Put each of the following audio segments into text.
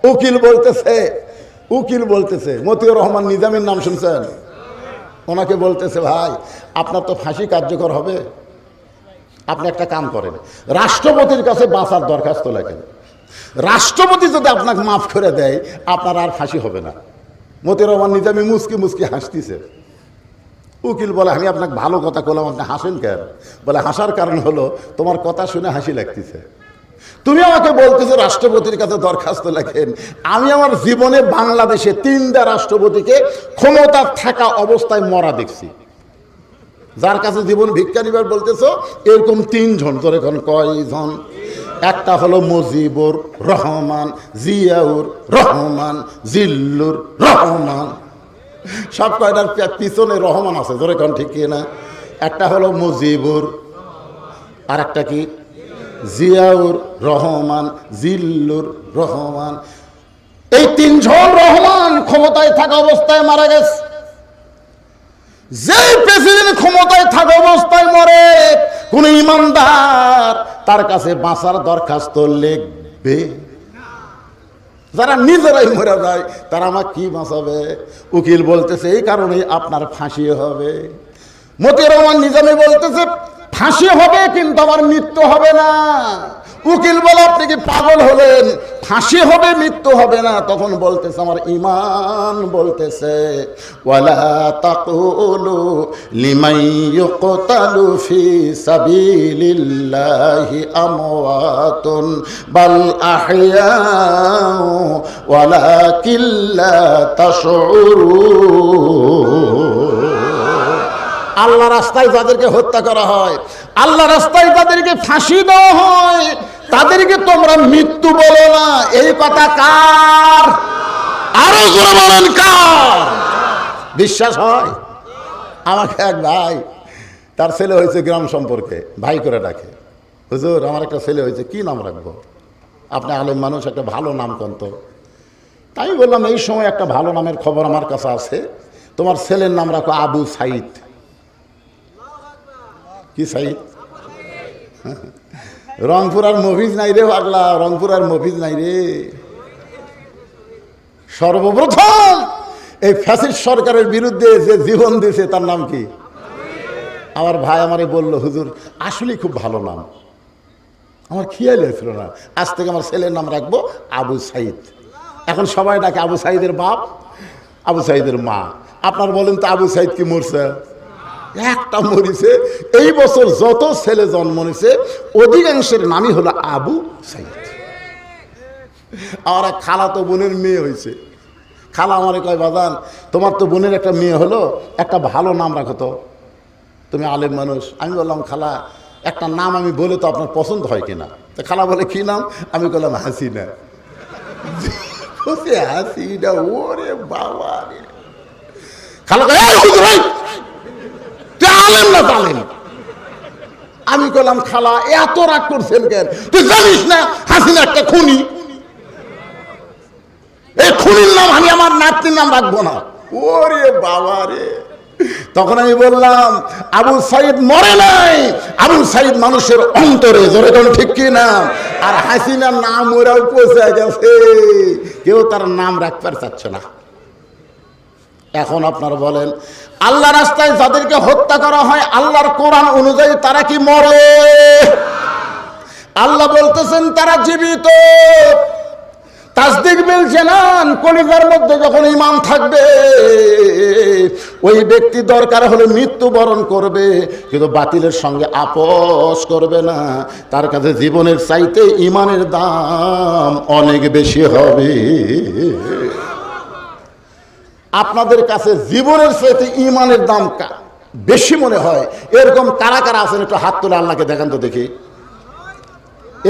উকিল বলতেছে মতিউর রহমান নিজামীর নাম শুনছেন? ওনাকে বলতেছে, ভাই আপনার তো ফাঁসি কার্যকর হবে, আপনি একটা কাম করেন, রাষ্ট্রপতির কাছে বাঁচার দরখাস্ত লেখেন, রাষ্ট্রপতি যদি আপনাকে মাফ করে দেয় আপনার আর ফাঁসি হবে না। মতিউর রহমান নিজামী মুচকি মুচকি হাসতেছে। উকিল বলে, আমি আপনাকে ভালো কথা বললাম, আপনি হাসেন কেন? বলে, হাসার কারণ হলো তোমার কথা শুনে হাসি লাগতেছে। তুমি আমাকে বলতেছো রাষ্ট্রপতির কাছে দরখাস্ত লেখেন, আমি আমার জীবনে বাংলাদেশে 3টা রাষ্ট্রপতিকে ক্ষমতা থাকা অবস্থায় মরা দেখছি। যার কাছে জীবন ভিক্ষা নিবার বলতেছো এরকম 3 জন, তোর এখন কয়জন? একটা হলো মুজিবুর রহমান, জিয়াউর রহমান, জিল্লুর রহমান। সব কয়টার পিছনে রহমান আছে, তোর এখন ঠিক না? একটা হলো মুজিবুর, আর একটা কি? জিয়াউর রহমান, জিল্লুর রহমান। এই 3 জন রহমান ক্ষমতায় থাকা অবস্থায় মারা গেছে। যে প্রেসিডেন্ট ক্ষমতায় থাকা অবস্থায় মরে, কোন ইমানদার তার কাছে বাঁচার দরখাস্ত লিখবে? যারা নিজেরাই মরে যায় তারা আমার কি বাঁচাবে? উকিল বলতেছে, এই কারণে আপনার ফাঁসি হবে। মতিউর রহমান নিজামী বলতেছে, ফাঁসি হবে কিন্তু আমার মৃত্যু হবে না। উকিল বলে, আপনি কি পাগল হলেন? ফাঁসি হবে, মৃত্যু হবে না। তখন বলতেছে, আমার ঈমান বলতেছে, ওয়ালা তাকুলু লিমান ইউকতালু ফি সাবিলিল্লাহি আমওয়াতুন বাল আহইয়াউ ওয়ালাকিন লা তাশউরুন। আল্লাহ রাস্তায় যাদেরকে হত্যা করা হয়, আল্লাহ রাস্তায় যাদেরকে ফাঁসি দেওয়া হয়, তাদেরকে তোমরা মৃত্যু বলো না। এই কথা কার? আরো জোরে বলেন, কার? বিশ্বাস হয়? আমাকে এক ভাই, তার ছেলে হয়েছে গ্রাম সম্পর্কে, ভাই করে ডাকে, হুজুর আমার একটা ছেলে হয়েছে, কি নাম রাখবো? আপনি আলেম মানুষ, একটা ভালো নাম কন্ত। তাই বললাম, এই সময় একটা ভালো নামের খবর আমার কাছে আছে, তোমার ছেলের নাম রাখো আবু সাইদ। কি সাইদ? রংপুর আর মফিজ নাই রে পাগলা, রংপুর আর মফিজ নাই রে। সর্বপ্রথম এই ফ্যাসিস্ট সরকারের বিরুদ্ধে যে জীবন দিয়েছে তার নাম কি? আমার ভাই আমারে বলল, হুজুর আসলেই খুব ভালো নাম, আমার খেয়াল হয়েছিল না, আজ থেকে আমার ছেলের নাম রাখবো আবু সাইদ। এখন সবাই ডাকে আবু সাইদের বাপ, আবু সাইদের মা। আপনার বলেন তো, আবু সাইদ কি মরছে? একটা মরিছে। এই বছর যত ছেলে জন্ম নিছে অধিকাংশের নামই হলো আবু সাইদ। আমার এক খালাতো বোনের মেয়ে হয়েছে। খালা আমারে কয়, বাজান তোমার তো বোনের একটা মেয়ে হলো, একটা ভালো নাম রাখো তো, তুমি আলেম মানুষ। আমি বললাম, খালা একটা নাম আমি বলে তো আপনার পছন্দ হয় কিনা? তো খালা বলে, কি নাম? আমি বললাম, হাসিনা। হাসিনা, ওরে বাবা রে। খালা কয়, আলেম না তালেম? আমি বললাম, খালা এত রাগ করছেন কেন? তুই জানিস না হাসিনা একটা খুনি? এই খুনির নাম আমি আমার নাতনির নাম রাখবো না। ওরে বাবা রে। তখন আমি বললাম, আবু সাইদ মরে নাই, আবু সাইদ মানুষের অন্তরে, জোরে কোন ঠিক কি না? আর হাসিনার নাম ওরাও পৌঁছে গেছে, কেউ তার নাম রাখতে চাচ্ছে না। এখন আপনারা বলেন, আল্লাহ রাস্তায় যাদেরকে হত্যা করা হয় আল্লাহর কোরআন অনুযায়ী তারা কি মরে? আল্লাহ বলতেছেন তারা জীবিত। তাসদিক বিল জানান, কলিজার মধ্যে যখন ঈমান থাকবে ওই ব্যক্তি দরকার হলে মৃত্যুবরণ করবে, কিন্তু বাতিলের সঙ্গে আপোষ করবে না। তার কাছে জীবনের চাইতে ঈমানের দাম অনেক বেশি হবে। আপনাদের কাছে জীবনের চাইতে ঈমানের দাম বেশি মনে হয়, এরকম কারা কারা আছেন? একটু হাত তোলে, আল্লাহকে দেখান তো দেখি।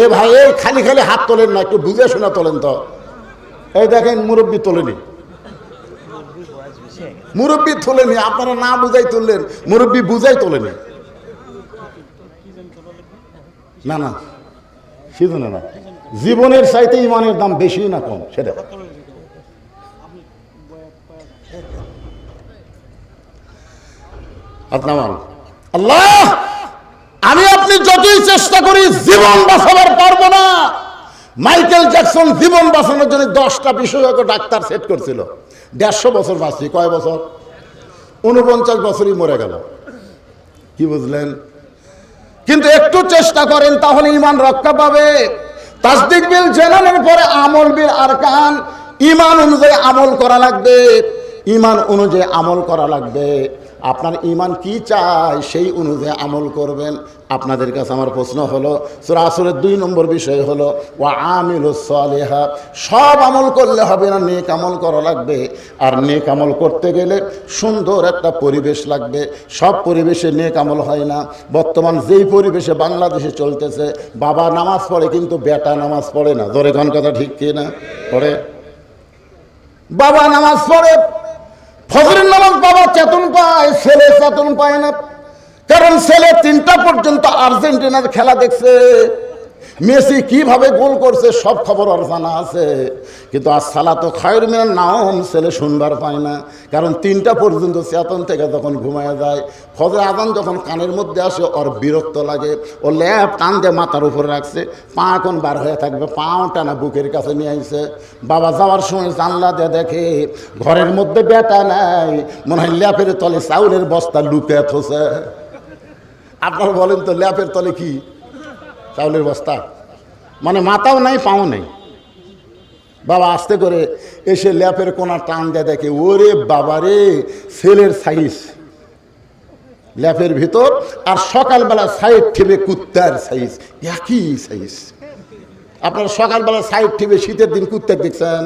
এ ভাই, এই খালি খালি হাত তোলেন না, একটু বুঝে শোনা তোলেন তো। এই দেখেন, মুরব্বী তোলেনি, মুরব্বী তোলেনি। আপনারা না বুঝাই তুললেন, মুরব্বী বুঝাই তোলেনি। না না, সেজন্য না, জীবনের চাইতে ঈমানের দাম বেশি না কম সেটা। আল্লাহ, আমি আপনি যতই চেষ্টা করি জীবন বাঁচাবার পারবো না। মাইকেল জ্যাকসন জীবন বাঁচানোর জন্য 10টা বিশেষজ্ঞ ডাক্তার সেট করছিল, 150 বছর বাঁচছি। কয় বছর? 49 বছরই মরে গেল। কি বুঝলেন? কিন্তু একটু চেষ্টা করেন তাহলে ঈমান রক্ষা পাবে। তাসদিক বিল জানানোর পরে আমল বিল আরকান, ঈমান অনুযায়ী আমল করা লাগবে, ঈমান অনুযায়ী আমল করা লাগবে। আপনার ঈমান কি চায় সেই অনুযায়ী আমল করবেন। আপনাদের কাছে আমার প্রশ্ন হলো, সূরা আসরের 2 নম্বর বিষয় হলো ওয়া আমিলুস সালিহাত। সব আমল করলে হবে না, নেক আমল করা লাগবে। আর নেক আমল করতে গেলে সুন্দর একটা পরিবেশ লাগবে। সব পরিবেশে নেক আমল হয় না। বর্তমান যেই পরিবেশে বাংলাদেশে চলতেছে, বাবা নামাজ পড়ে কিন্তু বেটা নামাজ পড়ে না। ধরে কোন কথা ঠিক কি না? পড়ে। বাবা নামাজ পড়ে, ফজরের নামাজ বাবা চেতন পায়, ছেলে চেতন পায় না। কারণ ছেলে 3টা পর্যন্ত আর্জেন্টিনার খেলা দেখছে, মেসি কিভাবে গোল করছে সব খবর ওর জানা আছে। কিন্তু আর সালাতু খায়রুম মিনান নাওম ছেলে শুনবার পায় না। কারণ 3টা পর্যন্ত চেতন থেকে যখন ঘুমায় যায়, ফজর আজান যখন কানের মধ্যে আসে ওর বিরক্ত লাগে। ও ল্যাপ টান দিয়ে মাথার উপরে রাখছে, পা এখন বার হয়ে থাকবে, পাও টানা বুকের কাছে নিয়ে আইছে। বাবা যাওয়ার সময় জানলা দিয়ে দেখে ঘরের মধ্যে বেটা নাই, মনে হয় ল্যাপের তলে চাউলের বস্তা লুকে থসে। আপনারা বলেন তো ল্যাপের তলে কি? চাউলের বস্তা। মানে মাথাও নাই পাও নেই। বাবা আস্তে করে এসে ল্যাপের কোনা টান দিয়ে দেখে, ওরে বাবারে ছেলের সাইজ ল্যাপের ভিতর, আর সকালবেলা সাইড ঠিবে কুত্তার সাইজ, একই সাইজ। আপনারা সকালবেলা সাইড ঠিবে শীতের দিন কুত্তার দেখছেন?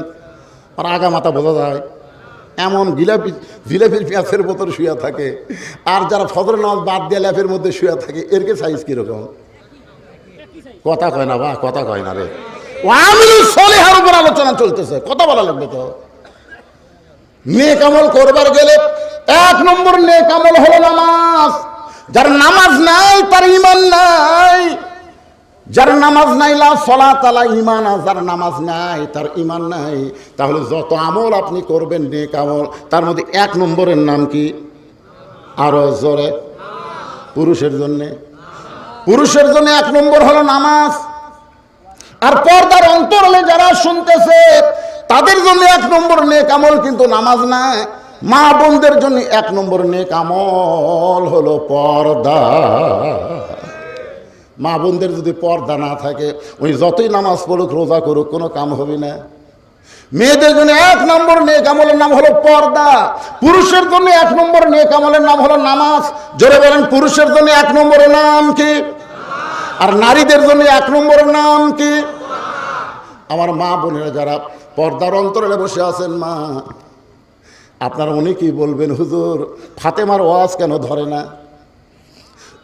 আর আগা মাথা বোঝা যায়। এমন জিলাপির পেঁয়াজের বোতল শুয়ে থাকে। আর যারা ফজর নামাজ বাদ দিয়ে ল্যাপের মধ্যে শুয়ে থাকে, এরকে সাইজ কিরকম? কথা কয় না বা, কথা কয় না রে। আমিলুস সালিহার উপর আলোচনা চলতেছে, কথা বলা লাগবে তো। নেক আমল করবার গেলে 1 নম্বর নেক আমল হলো নামাজ। যার নামাজ নাই তার ঈমান নাই। যার নামাজ নাই লা সালাত আলা ঈমান, যার নামাজ নাই তার ঈমান নাই। তাহলে যত আমল আপনি করবেন নেক আমল, তার মধ্যে 1 নম্বরের নাম কি? আরো জোরে। পুরুষের জন্য 1 নম্বর হলো নামাজ। আর পর্দার অন্তরালে যারা শুনতেছে তাদের জন্য 1 নম্বর নেক আমল কিন্তু নামাজ না। মা বোনদের জন্য 1 নম্বর নেক আমল হলো পর্দা। মা বোনদের যদি পর্দা না থাকে, ওই যতই নামাজ পড়ুক রোজা করুক কোনো কাম হবে না। মেয়েদের জন্য 1 নম্বর নেক আমলের নাম হলো পর্দা। পুরুষের জন্য 1 নম্বর নেক আমলের নাম হলো নামাজ। জোরে বলেন, পুরুষের জন্য 1 নম্বরের নাম কি? আর নারীদের জন্য 1 নম্বরের নাম কি? আমার মা বোনেরা যারা পর্দার অন্তরালে বসে আছেন, মা আপনারা অনেকেই বলবেন, হুজুর ফাতেমার ওয়াজ কেন ধরে না?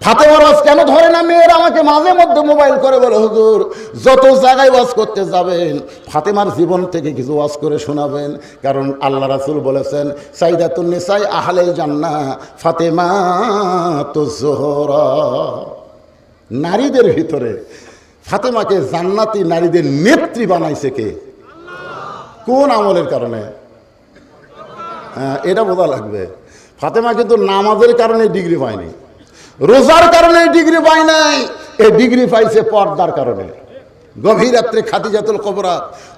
ফাতেমার ওয়াজ কেন ধরে না? মেয়েরা আমাকে মাঝে মধ্যে মোবাইল করে বলে, হুজুর যত জায়গায় ওয়াজ করতে যাবেন ফাতেমার জীবন থেকে কিছু ওয়াজ করে শোনাবেন। কারণ আল্লাহ রাসূল বলেছেন, সাইয়্যিদাতুন নিসা আহলিল জান্নাহ ফাতেমাতুজ জোহরা। নারীদের ভিতরে ফাতেমাকে জান্নাতি নারীদের নেত্রী বানাইছে কে? কোন আমলের কারণে? হ্যাঁ, এটা বোঝা লাগবে। ফাতেমা কিন্তু নামাজের কারণে ডিগ্রি পায়নি, রোজার কারণে ডিগ্রি পায় নাই, এই ডিগ্রি পাইছে পর্দার কারণে। গভীর রাত্রে খাদিজাতুল কুবরা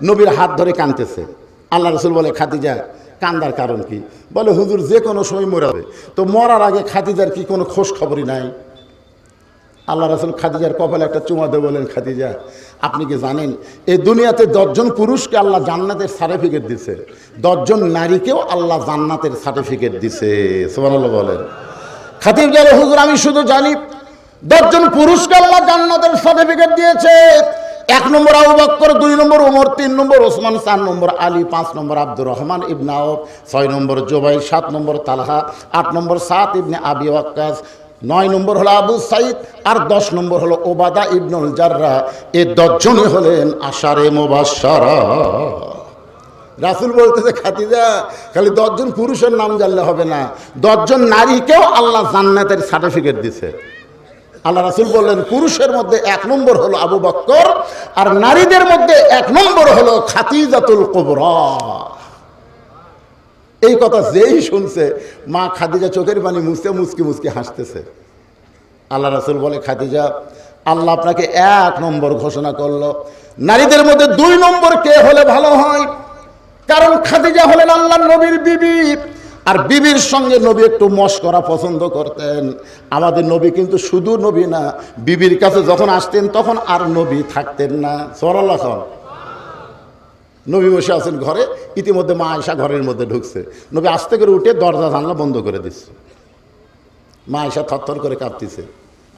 নবীর হাত ধরে কাঁদতেছে। আল্লাহ রাসূল বলে, খাদিজা কান্দার কারণ কি? বলে, হুজুর যে কোনো সময় মরাবে, তো মরার আগে খাদিজার কি কোনো খোঁজ খবরই নাই? আল্লাহ রাসূল খাদিজার কপালে একটা চুমা দিয়ে বলেন, খাদিজা আপনি কি জানেন এই দুনিয়াতে 10 জন পুরুষকে আল্লাহ জান্নাতের সার্টিফিকেট দিছে, 10 জন নারীকেও আল্লাহ জান্নাতের সার্টিফিকেট দিছে। সুবহানাল্লাহ বলেন। খাদিজা বলে, হুজুর আমি শুধু জানি 10 জন পুরুষকে আল্লাহ জান্নাতের সার্টিফিকেট দিয়েছে। 1 নম্বর আবু বকর, 2 নম্বর ওমর, 3 নম্বর ওসমান, 4 নম্বর আলী, 5 নম্বর আব্দুর রহমান ইবনে আওফ, 6 নম্বর জুবাইর, 7 নম্বর তালহা, 8 নম্বর সাদ ইবনে আবি ওয়াক্কাস, 9 নম্বর হলো আবু সাইদ, আর 10 নম্বর হলো ওবাদা ইবনুল জাররাহ। এই 10 জনই হলেন আশারে মুবাশশারা। রাসূল বলতেছে, খাদিজা খালি 10 জন পুরুষের নাম জানলে হবে না, 10 জন নারীকেও আল্লাহ জান্নাতের সার্টিফিকেট দিছে। আল্লাহ রাসূল বললেন, পুরুষের মধ্যে 1 নম্বর হলো আবু বকর, আর নারীদের মধ্যে 1 নম্বর হলো খাদিজাতুল কুবরা। এই কথা যেই শুনছে, মা খাদিজা চোখের পানি মুছতে মুচকি মুচকি হাসতেছে। আল্লাহ রাসূল বলে, খাদিজা আল্লাহ আপনাকে 1 নম্বর ঘোষণা করলো। নারীদের মধ্যে 2 নম্বর কে হলে ভালো হয়? কারণ খাদিজা হলেন আল্লাহর নবীর বিবি, আর বিবির সঙ্গে নবী একটু মশকরা পছন্দ করতেন। আমাদের নবী কিন্তু শুধু নবী না, বিবির কাছে যখন আসতেন তখন আর নবী থাকতেন না। সুবহানাল্লাহ। নবী বসে আছেন ঘরে, ইতিমধ্যে মা আয়েশা ঘরের মধ্যে ঢুকছে। নবী আস্তে করে উঠে দরজা জানলা বন্ধ করে দিচ্ছে। মা আয়েশা থরথর করে কাঁপতেছে।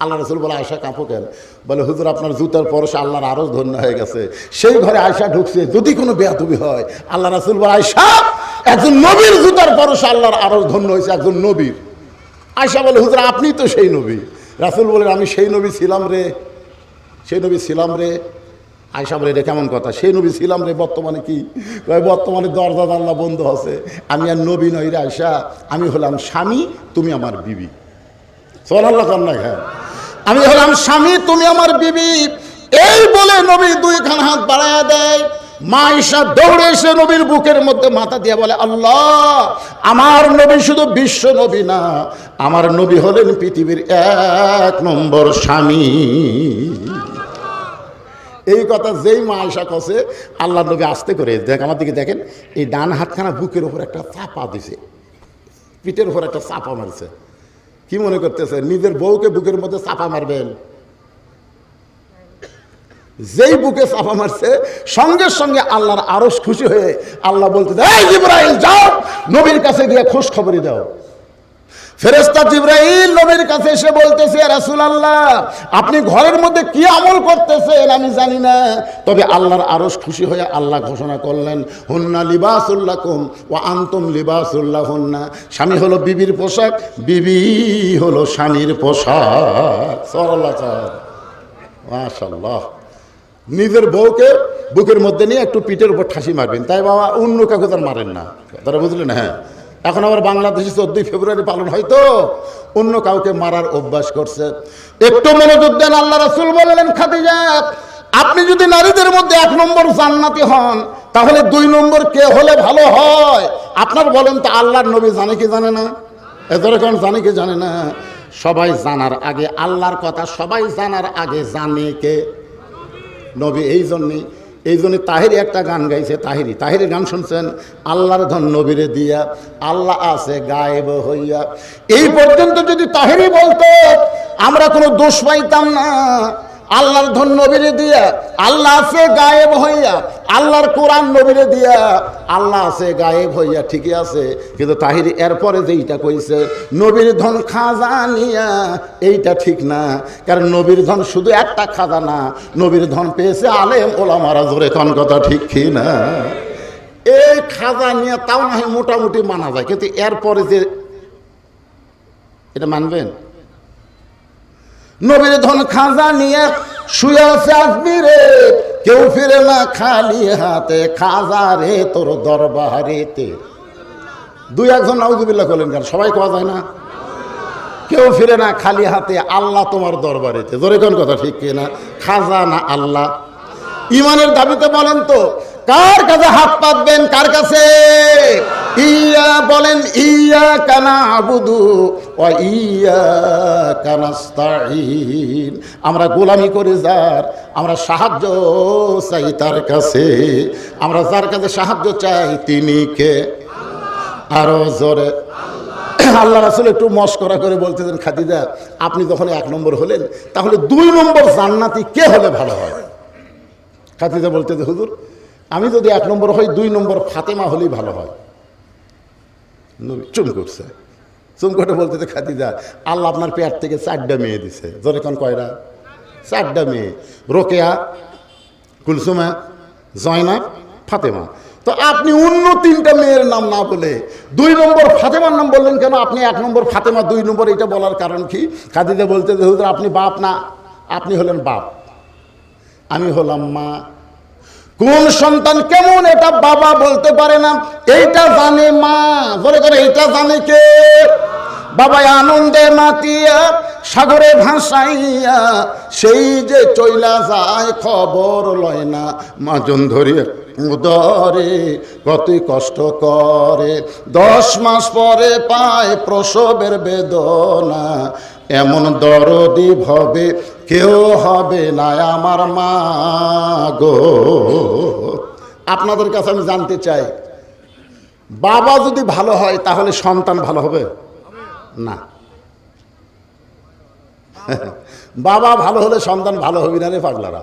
আল্লাহ রাসূল বলে, আয়েশা কাঁপো কেন? বলে, হুজুর আপনার জুতার পরশে আল্লাহর আরো ধন্য হয়ে গেছে। সেই ঘরে আয়েশা ঢুকছে, যদি কোনো বেয়াদবি হয়। আল্লাহ রাসূল বলে, আয়েশা একজন নবীর জুতার পরশে আল্লাহর আরো ধন্য হয়েছে, একজন নবীর। আয়েশা বলে, হুজুর আপনি তো সেই নবী। রাসূল বলেন, আমি সেই নবী ছিলাম রে, সেই নবী ছিলাম রে। আয়েশা বলে, এটা কেমন কথা? সেই নবী ছিলাম রে, বর্তমানে কি? বর্তমানে দরজা জানলা বন্ধ আছে। আমি আর নবী নই রে আয়েশা, আমি হলাম স্বামী, তুমি আমার বিবি। সুবহানাল্লাহ কন্যা। হ্যাঁ, আমি হলাম স্বামী, তুমি আমার বিবি। এই বলে নবী 2 হাত বাড়ায়া দেয়। মা আয়েশা দৌড়ে এসে নবীর বুকের মধ্যে মাথা দিয়ে বলে, আল্লাহ, আমার নবী শুধু বিশ্ব নবী না, আমার নবী হলেন পৃথিবীর 1 নম্বর স্বামী। এই কথা যেই মা আয়েশা কছে, আল্লাহ নবী আস্তে করে, দেখ আমার দিকে দেখেন, এই ডান হাতখানা বুকের উপর একটা চাপা দিছে, পিঠের উপর একটা চাপা মারছে। কি মনে করতেছে নিজের বউকে বুকের মধ্যে চাপা মারবেন? যেই বুকে চাপা মারছে, সঙ্গে সঙ্গে আল্লাহর আরশ খুশি হয়ে আল্লাহ বলতে, এই জিবরাইল যাও, নবীর কাছে গিয়ে খোঁজ খবরই দাও। ফেরেশতা জিবরাইল নবীর কাছে এসে বলতেছে, রাসূলুল্লাহ, আপনি ঘরের মধ্যে কি আমল করতেছেন আমি জানি না, তবে আল্লাহর আরশ খুশি হয়ে আল্লাহ ঘোষণা করলেন, হুন্না লিবাসুল লাকুম ওয়া আনতুম লিবাসুল লাহুন্না। স্বামী হলো বিবির পোশাক, বিবি হলো স্বামীর পোশাক। সাল্লাল্লাহু মাশাআল্লাহ। নিজের বউকে বুকের মধ্যে নিয়ে একটু পিঠের উপর ঠাসি মারবেন, তাই বাবা অন্য কাউকে তার মারেন না। তারা বুঝলেন? হ্যাঁ, এখন আবার বাংলাদেশে 14 ফেব্রুয়ারি পালন হয় তো, অন্য কাউকে মারার অভ্যাস করছে। একটু মনোযোগ দেন। আল্লাহ রাসূল বললেন, খাদিজা, আপনি যদি নারীদের মধ্যে 1 নম্বর জান্নাতি হন, তাহলে 2 নম্বর কে হলে ভালো হয়? আপনার বলেন তো, আল্লাহর নবী জানে কি জানে না? এদের কারণ জানে কি জানে না? সবাই জানার আগে আল্লাহর কথা সবাই জানার আগে জানে কে? নবী। এই জন্যে তাহিরি একটা গান গাইছে। তাহিরের গান শুনছেন? আল্লাহর ধন নবীরে দিয়া, আল্লাহ আছে গায়েব হইয়া। এই পর্যন্ত যদি তাহিরি বলতো, আমরা কোনো দোষ পাইতাম না। আল্লাহর ধন নবীরে দিয়া, আল্লাহ আছে গায়েব হইয়া, আল্লাহর কোরআন নবীরে দিয়া, আল্লাহ আছে গায়েব হইয়া, ঠিকই আছে। কিন্তু তাহিরি এরপরে যেইটা কইছে, নবীর ধন খাজানিয়া, এইটা ঠিক না। কারণ নবীর ধন শুধু একটা খাজানা, নবীর ধন পেয়েছে আলেম ওলামারা। জোরে কোন কথা ঠিক কি না? এই খাজানিয়া তাও না হয় মোটামুটি মানা যায়, কিন্তু এরপরে যে এটা মানবেন? নবীর ধন খাজা নিয়ে শুয়ে আছে আজমিরে, কেউ ফিরে না খালি হাতে, খাজা রে তোর দরবারেতে। 2-1 জন নাউজুবিল্লাহ করলেন, কারণ সবাই কোয়া যায় না। কেউ ফিরে না খালি হাতে, আল্লাহ তোমার দরবারেতে। জোরে কোন কথা ঠিক কিনা? খাজা না আল্লাহ? ইমানের দাবিতে বলেন তো, কার কাছে হাত পাতবেন? কার কাছে? ইয়া বলেন, ইয়া কানা আবুদু ওয়া ইয়া কানাস্তাইন। আমরা গোলামি করে যার, আমরা সাহায্য চাই তার কাছে। আমরা যার কাছে সাহায্য চাই তিনি কে? আরো জোরে। আল্লাহ রাসূল একটু মশকরা করে বলতেছেন, খাদিজা, আপনি যখন 1 নম্বর হলেন, তাহলে 2 নম্বর জান্নাতি কে হলে ভালো হয়? খাদিজা বলতেছে, হুজুর, আমি যদি 1 নম্বর হই, 2 নম্বর ফাতেমা হলেই ভালো হয়। চুম করছে, চুম করে বলতেছে, খাদিজা, আল্লাহ আপনার পেট থেকে 4টা মেয়ে দিছে। জোরে কোন কয়টা? 4টা মেয়ে, রোকেয়া, কুলসুমা, জয়নাব, ফাতেমা। তো আপনি অন্য 3টা মেয়ের নাম না বলে 2 নম্বর ফাতেমার নাম বললেন কেন? আপনি 1 নম্বর ফাতেমা, 2 নম্বর, এটা বলার কারণ কি? খাদিজা বলতে, হুজুর, আপনি বাপ না, আপনি হলেন বাপ, আমি হলাম মা। কোন সন্তান কেমন এটা বাবা বলতে পারে না, এইটা জানে মা। বলে করে এইটা জানে কে? বাবা আনন্দে মাতিয়া সাগরে ভাসাইয়া, সেই যে চইলা যায় খবর লয় না, মাজন ধরিয়া উদরে কতই কষ্ট করে, 10 মাস পরে পায় প্রসবের বেদনা, এমন দরদি ভবে কেউ হবে না আমার মা গো। আপনাদের কাছে আমি জানতে চাই, বাবা যদি ভালো হয় তাহলে সন্তান ভালো হবে না? বাবা ভালো হলে সন্তান ভালো হবে না রে পাগলারা।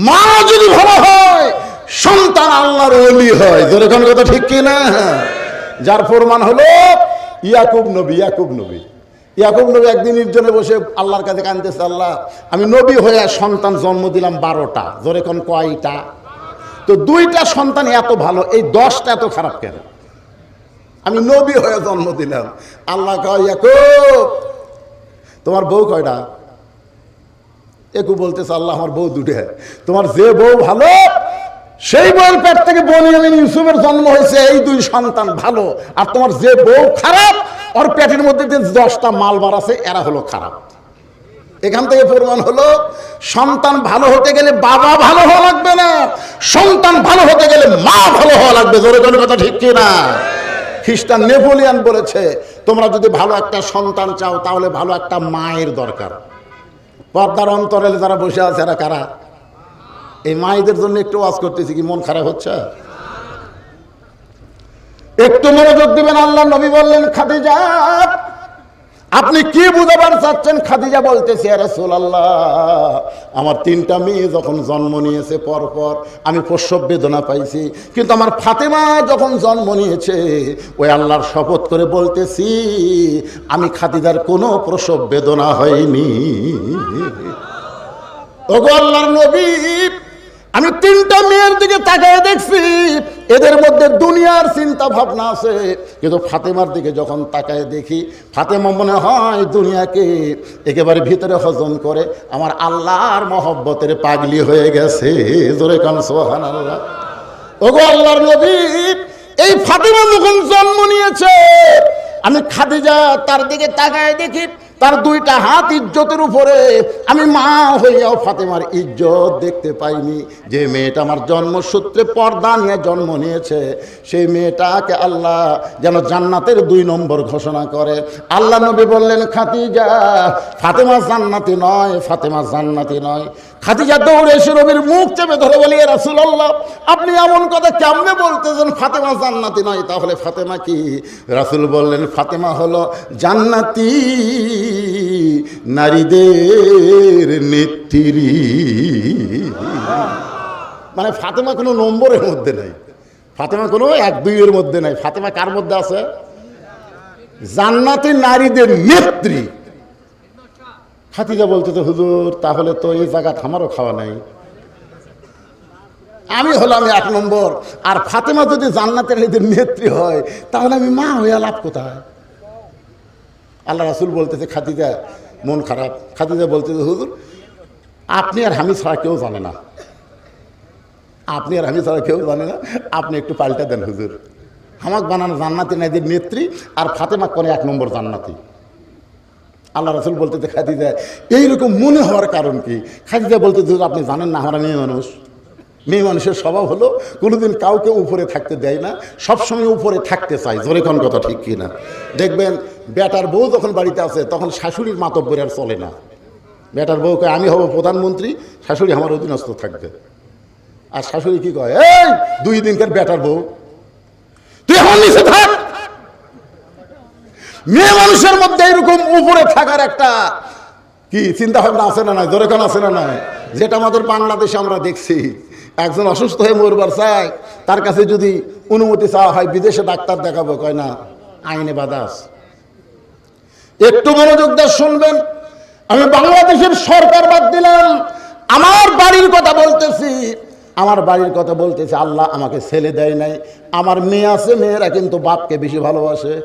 মা যদি ভালো হয় সন্তান আল্লাহর ওলি হয়। জোরে কোন কথা ঠিক কি না? যার প্রমাণ হলো ইয়াকুব নবী। ইয়াকুব নবী একদিন নির্জনে বসে আল্লাহর কাছে কাঁদতেছে, আল্লাহ আমি নবী হয়ে সন্তান জন্ম দিলাম 12টা। জোরে কোন কয়টা? তো 2টা সন্তান এত ভালো, এই 10টা এত খারাপ কেন? আমি নবী হয়ে জন্ম দিলাম। আল্লাহ কয়, ইয়াকুব তোমার বউ কয়টা? একু বলতেছে, আল্লাহ আমার বউ 2টা। তোমার যে বউ ভালো সেই বউয়ের পেট থেকে বনিয়ামিন ইউসুফের জন্ম হয়েছে, এই 2 সন্তান ভালো। আর তোমার যে বউ খারাপ, ওর পেটের মধ্যে যে 10টা মালবার আছে এরা হলো খারাপ। এখান থেকে প্রমাণ হলো সন্তান ভালো হতে গেলে বাবা ভালো হওয়া লাগবে না, সন্তান ভালো হতে গেলে মা ভালো হওয়া লাগবে। জোরে জোরে কথা ঠিক কি না? খ্রিস্টান নেপোলিয়ান বলেছে, তোমরা যদি ভালো একটা সন্তান চাও তাহলে ভালো একটা মায়ের দরকার। পর্দার অন্তরালে যারা বসে আছে এরা কারা? এই মায়েদের জন্য একটু ওয়াজ করতেছি, কি মন খারাপ হচ্ছে? একটু মনোযোগ দিবেন। আল্লাহ নবী বললেন, খাদিজা আপনি কি বুঝাবার চাচ্ছেন? খাদিজা বলতেছে, ইয়া রাসূলুল্লাহ আমার 3টা মেয়ে যখন জন্ম নিয়েছে পরপর আমি প্রসব বেদনা পাইছি, কিন্তু আমার ফাতেমা যখন জন্ম নিয়েছে ওই আল্লাহর শপথ করে বলতেছি আমি খাদিজার কোনো প্রসব বেদনা হয়নি। ওগো আল্লাহর নবী, আমি 3টা মেয়ের দিকে তাকিয়ে দেখছি, এদের মধ্যে দুনিয়ার চিন্তা ভাবনা আছে, কিন্তু ফাতেমার দিকে যখন তাকায় দেখি ফাতেমা মনে হয় দুনিয়াকে একেবারে ভিতরে হজম করে আমার আল্লাহর মহব্বতের পাগলি হয়ে গেছে। জোরে কান সুবহানাল্লাহ। ওগো আল্লাহর নবী, এই ফাতেমা যখন জন্ম নিয়েছে আমি খাদিজা তার দিকে তাকায় দেখি তার 2টা হাত ইজ্জতের উপরে, আমি মা হইয়াও ফাতেমার ইজ্জত দেখতে পাইনি। যে মেয়েটা আমার জন্মসূত্রে পর্দা নিয়ে জন্ম নিয়েছে সেই মেয়েটাকে আল্লাহ যেন জান্নাতের 2 নম্বর ঘোষণা করে। আল্লাহ নবী বললেন, খাদিজা ফাতেমা জান্নাতি নয়, ফাতেমা জান্নাতি নয়। খাদিজা দৌড়ে এসে নবীর মুখ চেপে ধরে বলি, ইয়া রাসূলুল্লাহ আপনি এমন কথা কেমনে বলতেছেন? ফাতেমা জান্নাতি নয়, তাহলে ফাতেমা কি? রাসূল বললেন, ফাতেমা হলো জান্নাতি নারীদের নেত্রী। মানে ফাতেমা কোনো নম্বরের মধ্যে নাই, ফাতেমা কোনো 1-2 এর মধ্যে নাই। ফাতেমা কার মধ্যে আছে? জান্নাতি নারীদের নেত্রী। খাদিজা বলতে, তো হুজুর তাহলে তো এই জায়গা আমারও খাওয়া নাই, আমি 1 নম্বর। আর ফাতেমা যদি জান্নাতের নারীদের নেত্রী হয় তাহলে আমি মা হইয়া লাভ কোথায়? আল্লাহ রাসূল বলতেছে, খাদিজা মন খারাপ। খাদিজা বলতেছে, হুজুর আপনি আর আমি ছাড়া কেউ জানে না, আপনি আর আমি ছাড়া কেউ জানে না, আপনি একটু পাল্টা দেন হুজুর। আমাকে বানানো জান্নাতি নারীদের নেত্রী আর ফাতেমা কোন 1 নম্বর জান্নাতি। আল্লাহ রাসূল বলতেছে, খাদিজা এইরকম মনে হওয়ার কারণ কি? খাদিজা বলতে, হুজুর আপনি জানেন না আমরা মেয়ে মানুষ, মেয়ে মানুষের স্বভাব হলো কোনোদিন কাউকে উপরে থাকতে দেয় না, সবসময় উপরে থাকতে চায়। জোরে কোন কথা ঠিক কিনা? দেখবেন বেটার বউ যখন বাড়িতে আছে তখন শাশুড়ির মাতব্বরি আর চলে না। বেটার বউকে আমি হব প্রধানমন্ত্রী, শাশুড়ি আমার অধীনস্থ থাকবে। আর শাশুড়ি কি কয়, এই 2 দিনকার বেটার বউ তুই এখন নিচে থাক। মেয়ে মানুষের মধ্যে এরকম উপরে থাকার একটা কি চিন্তা ভাবনা আছে না নাই? জোরে কোন আছে না নাই? যেটা আমাদের বাংলাদেশে আমরা দেখছি, একজন অসুস্থ হয়ে মরবার চায়, তার কাছে যদি অনুমতি চাওয়া হয় বিদেশে ডাক্তার দেখাবো, কয় না আইনে বাধা আছে। একটু মনোযোগ দিয়ে শুনবেন। আমি বাংলাদেশের সরকার বাদ দিলাম, আমার বাড়ির কথা বলতেছি, আমার বাড়ির কথা বলতেছি। আল্লাহ আমাকে ছেলে দেয় নাই, আমার মেয়ে আছে, মেয়েরা কিন্তু বাপকে বেশি ভালোবাসে।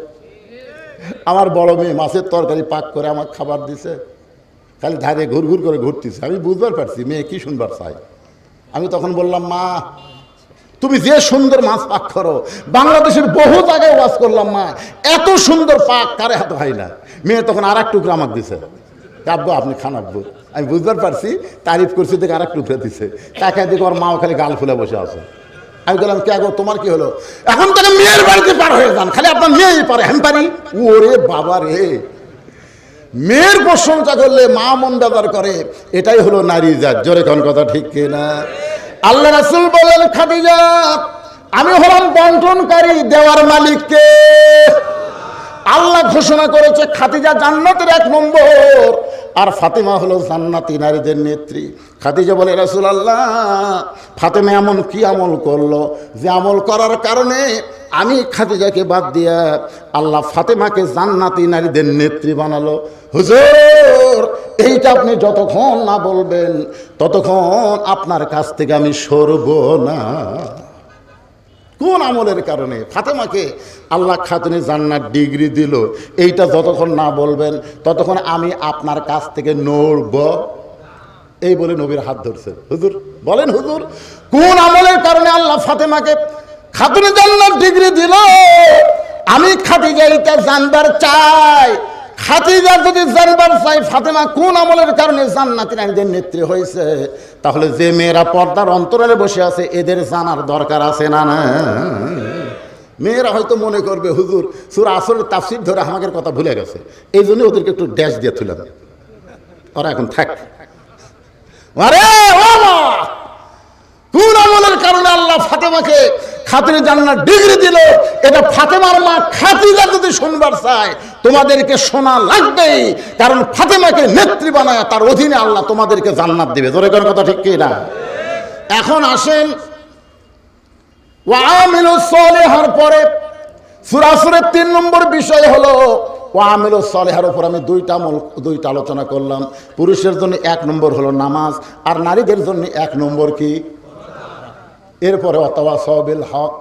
আমার বড় মেয়ে মাছের তরকারি পাক করে আমাকে খাবার দিছে, খালি ধারে ঘুরঘুর করে ঘুরতেছে। আমি বুঝবার পারছি মেয়ে কি শুনবার চাই। আমি তখন বললাম, মা তুমি যে সুন্দর মাছ পাক করো, বাংলাদেশের বহু জায়গায় ওয়াজ করলাম, মা এত সুন্দর পাক কারে হাতে হয় না। মেয়ে তখন আর 1 টুকরা আমাকে দিছে, আব্বু আপনি খান আব্বু। আমি বুঝবার পারছি তারিফ করছি, দেখে আর 1 টুকরা দিছে। তাকে দেখে ওর মাও খালি গাল ফুলে বসে আছে। আমি বললাম, কে গো তোমার কি হলো? এখন তাকে মেয়ের বাড়িতে পার হয়ে যান, খালি আপনার মেয়েই পারে, আমি পারি। ওরে বাবা রে, মেয়ের প্রশংসা করলে মা মন বেজার করে, এটাই হলো নারী জাত। জোরে কোন কথা ঠিক কিনা? আল্লাহ রাসূল বলেন, খাদিজা আমি হলাম বন্টনকারী, দেওয়ার মালিককে। আল্লাহ ঘোষণা করেছে খাদিজা জান্নাতের 1 নম্বর, আর ফাতেমা হলো জান্নাতি নারীদের নেত্রী। খাদিজা বলে, রাসূলুল্লাহ ফাতেমা এমন কি আমল করলো যে আমল করার কারণে আমি খাদিজাকে বাদ দিয়া আল্লাহ ফাতেমাকে জান্নাতি নারীদের নেত্রী বানালো? হুজুর এইটা আপনি যতক্ষণ না বলবেন ততক্ষণ আপনার কাছ থেকে আমি সরব না। কোন আমলের কারণে ফাতেমাকে আল্লাহ খাতুনে জান্নাত ডিগ্রি দিল, এইটা যতক্ষণ না বলবেন ততক্ষণ আমি আপনার কাছ থেকে নড়ব। এই বলে নবীর হাত ধরছেন। হুজুর বলেন, হুজুর কোন আমলের কারণে আল্লাহ ফাতেমাকে খাতুনে জান্নাত ডিগ্রি দিল? আমি খাদিজা এটা জানবার চাই। খাদিজা যদি জানবার চাই ফাতেমা কোন আমলের কারণে জান্নাতি নারীদের নেত্রী হয়েছে, তাহলে যে মেয়েরা পর্দার অন্তরালে বসে আছে এদের জানার দরকার আছে না? না, মেয়েরা হয়তো মনে করবে হুজুর সূরা আসরের তাফসীর ধরে আমাদের কথা ভুলে গেছে, এই জন্য ওদেরকে একটু ড্যাশ দিয়ে তুললাম, ওরা এখন থাক। আরে বাবা, কোন আমলের কারণে আল্লাহ ফাতেমাকে খাতুনে জান্নাত ডিগ্রি দিল, এটা ফাতেমার মা খাদিজা যদি শুনবার চায় তোমাদেরকে শোনা লাগবেই, কারণ ফাতেমাকে নেত্রী বানায় তার অধীনে আল্লাহ তোমাদেরকে জান্নাত দিবে। জোরে কোন কথা ঠিক কি না? এখন আসেন ওয়া আমিলুস সালিহার পরে সূরা আসরের 3 নম্বর বিষয় হলো ওয়া আমিলুস সালিহার উপর আমি দুইটা আলোচনা করলাম। পুরুষের জন্য 1 নম্বর হলো নামাজ, আর নারীদের জন্য 1 নম্বর কি? এরপরে ওয়াতাওয়াসাউ বিল হক।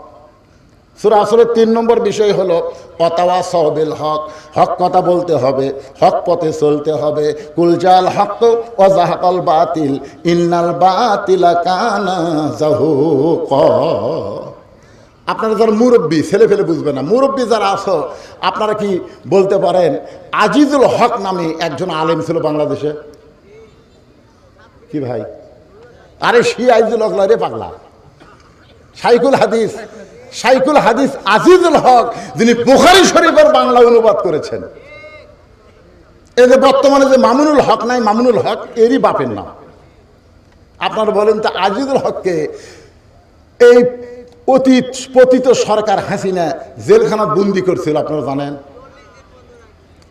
সূরা আসরের 3 নম্বর বিষয় হলো ওয়াতাওয়াসাউ বিল হক, হক কথা বলতে হবে, হক পথে চলতে হবে। কুল জাল হক ওয়া যাহাকাল বাতিল ইন্নাল বাতিলা কানা যাহুকা। আপনারা যারা মুরব্বী, ছেলে ফেলে বুঝবে না, মুরব্বী যারা আছো আপনারা কি বলতে পারেন আজিজুল হক নামে একজন আলেম ছিল বাংলাদেশে? কি ভাই? আরে আজিজুল হক রে পাগলা, শাইখুল হাদিস আজিজুল হক, যিনি বুখারী শরীফের বাংলা অনুবাদ করেছেন। এই যে বর্তমানে যে মামুনুল হক নাই, মামুনুল হক এরই বাপের নাম। আপনারা বলেন তো আজিজুল হককে এই পতিত সরকার হাসিনা জেলখানা বন্দি করছিল, আপনারা জানেন?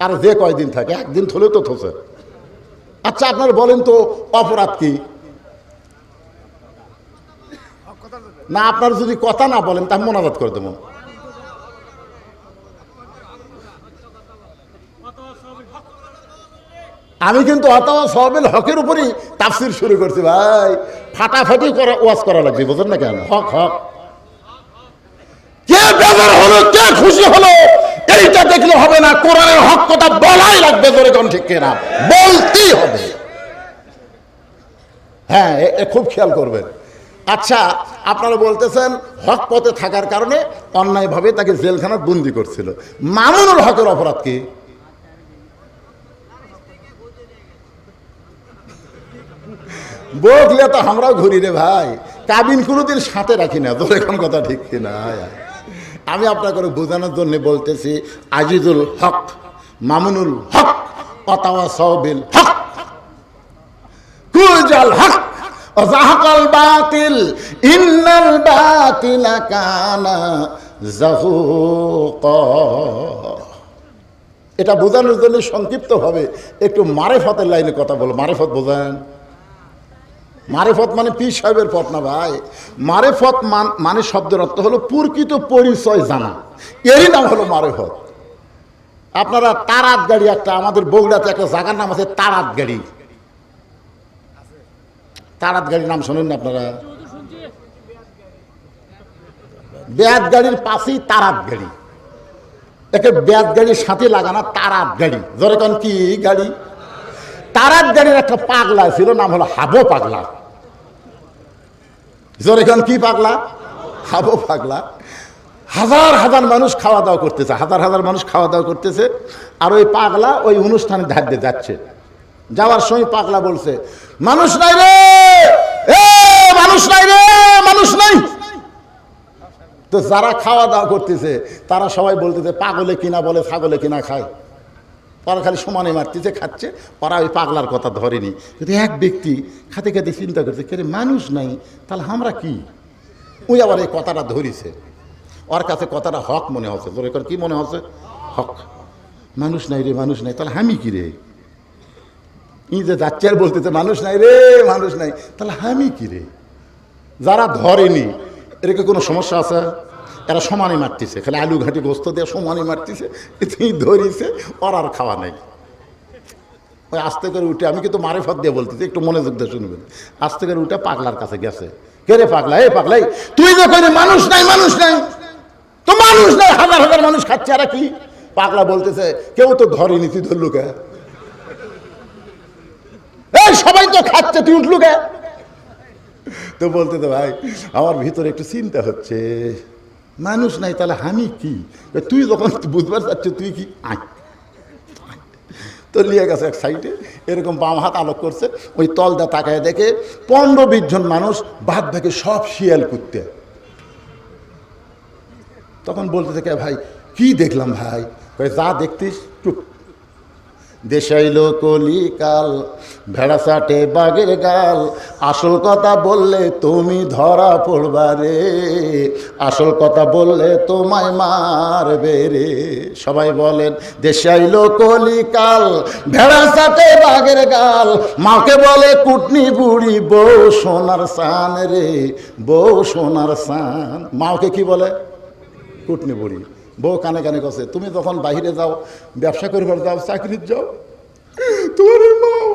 আর যে কয়দিন থাকে, একদিন থলে তো থসে। আচ্ছা আপনারা বলেন তো অপরাধ কি? না, আপনার যদি কথা না বলেন তা মোনাজাত করে দেব। আমি কিন্তু ওয়াতাওয়াসাউ বিল হকের উপরই তাফসীর শুরু করছি ভাই। ফাটাফাটি ওয়াজ করা লাগবে, বুঝেন না কেন? হক হক, কে বেজার হলো কে খুশি হলো এইটা দেখলে হবে না, কোরআনের হক কথা বলাই লাগবে। জোরে কোন ঠিক কিনা? বলতেই হবে। হ্যাঁ, খুব খেয়াল করবেন। আচ্ছা আপনারা বলতেছেন হক পথে থাকার কারণে অন্যায়ভাবে তাকে জেলখানায় বন্দি করছিল। মামুনুল হকের অপরাধ কি? বকলে তো আমরাও ঘুরি রে ভাই, কাবিন কোনোদিন সাথে রাখি না। তোর এখন কথা ঠিক কিনা? আমি আপনাকে বোঝানোর জন্য বলতেছি আজিজুল হক, মামুনুল হক, ওয়াতাওয়াসাউ বিল হক, কুল জাল হক যাহাকাল বাতিল ইন্নাল বাতিলা কানা যাহুকা। এটা বোঝানোর জন্য সংক্ষিপ্ত ভাবে একটু মারেফতের লাইনে কথা বলো। মারেফত বোঝেন? মারেফত মানে পীর সাহেবের পথ না ভাই। মারেফত মানে শব্দের অর্থ হলো প্রকৃত পরিচয় জানা, এরই নাম হলো মারেফত। আপনারা তারাত গাড়ি, একটা আমাদের বগুড়াতে একটা জায়গার নাম আছে তারাত গাড়ি। তারাত গাড়ির নাম শোনেন না আপনারা? বেয়াত গাড়ির পাশেই তারাত গাড়ি, একে বেয়াত গাড়ির সাথে লাগানো তারাত গাড়ি। ধরে কোন কি গাড়ি? তারাত গাড়ির একটা পাগলা ছিল, নাম হলো হাবো পাগলা। জোরে কোন কি পাগলা? হাবো পাগলা। হাজার হাজার মানুষ খাওয়া দাওয়া করতেছে, হাজার হাজার মানুষ খাওয়া দাওয়া করতেছে, আর ওই পাগলা ওই অনুষ্ঠানে ধার দিয়ে যাচ্ছে। যাওয়ার সময় পাগলা বলছে, মানুষ নাই রে, মানুষ নাই রে, মানুষ নাই। তো যারা খাওয়া দাওয়া করতেছে তারা সবাই বলতেছে পাগলে কিনা বলে ছাগলে কিনা খায়। ওরা খালি সমানে মারতেছে, খাচ্ছে, ওরা ওই পাগলার কথা ধরেনি। কিন্তু এক ব্যক্তি খাতে খাতে চিন্তা করছে, কে মানুষ নাই, তাহলে আমরা কি? ওই আবার এই কথাটা ধরিছে, ওর কাছে কথাটা হক মনে হচ্ছে। তোর কি মনে হচ্ছে? হক। মানুষ নাই রে, মানুষ নাই, তাহলে আমি কি রে? ই যে যাচ্ছে আর বলতেছে মানুষ নাই রে, মানুষ নাই, তাহলে আমি কি রে? যারা ধরেনি এরকম কোনো সমস্যা আছে? এরা সমানে মারতেছে, খালি আলু ঘাটি গোস্ত দিয়ে সমানে মারতেছে, ধরিছে, ওর আর খাওয়া নাই। ওই আস্তে করে উঠে, আমি কিন্তু মারেফত দিয়ে বলতেছি, একটু মনোযোগ দিয়ে শুনবেন। আস্তে করে উঠে পাগলার কাছে গেছে, কে রে পাগলা, এ পাগলাই, তুই যে কইলি মানুষ নাই, মানুষ নাই, তো মানুষ নাই, হাজার হাজার মানুষ খাচ্ছে, আর কি? পাগলা বলতেছে, কেউ তো ধরেনি, তুই ধরলু কে? এই সবাই তো খাচ্ছে, তুই উঠলু কে? তো বলতেছে, ভাই আমার ভিতরে একটু চিন্তা হচ্ছে, মানুষ নাই তাহলে আমি কি? তুই যখন বুঝবার চাচ্ছ, তুই কি? আয়। তো নিয়ে গেছে এক সাইডে, এরকম বাম হাত আলোক করছে, ওই তলদা তাকায় দেখে 15-20 জন মানুষ বাদ ভাগে সব শিয়াল কুত্তে। তখন বলতেছে, কে ভাই কি দেখলাম? ভাই যা দেখতিস চুপ। দেশাইল কলিকাল, ভেড়া চাটে বাঘের গাল, আসল কথা বললে তুমি ধরা পড়বা রে, আসল কথা বললে তোমায় মারবে রে। সবাই বলেন, দেশাইল কলিকাল, ভেড়া চাটে বাঘের গাল, মাকে বলে কুটনি বুড়ি, বউ সোনার সান রে, বউ সোনার সান। মাকে কি বলে? কুটনি বুড়ি। বউ কানে কানে কছে, তুমি যখন বাইরে যাও, ব্যবসা করবার যাও, চাকরির যাও, তোমার মাও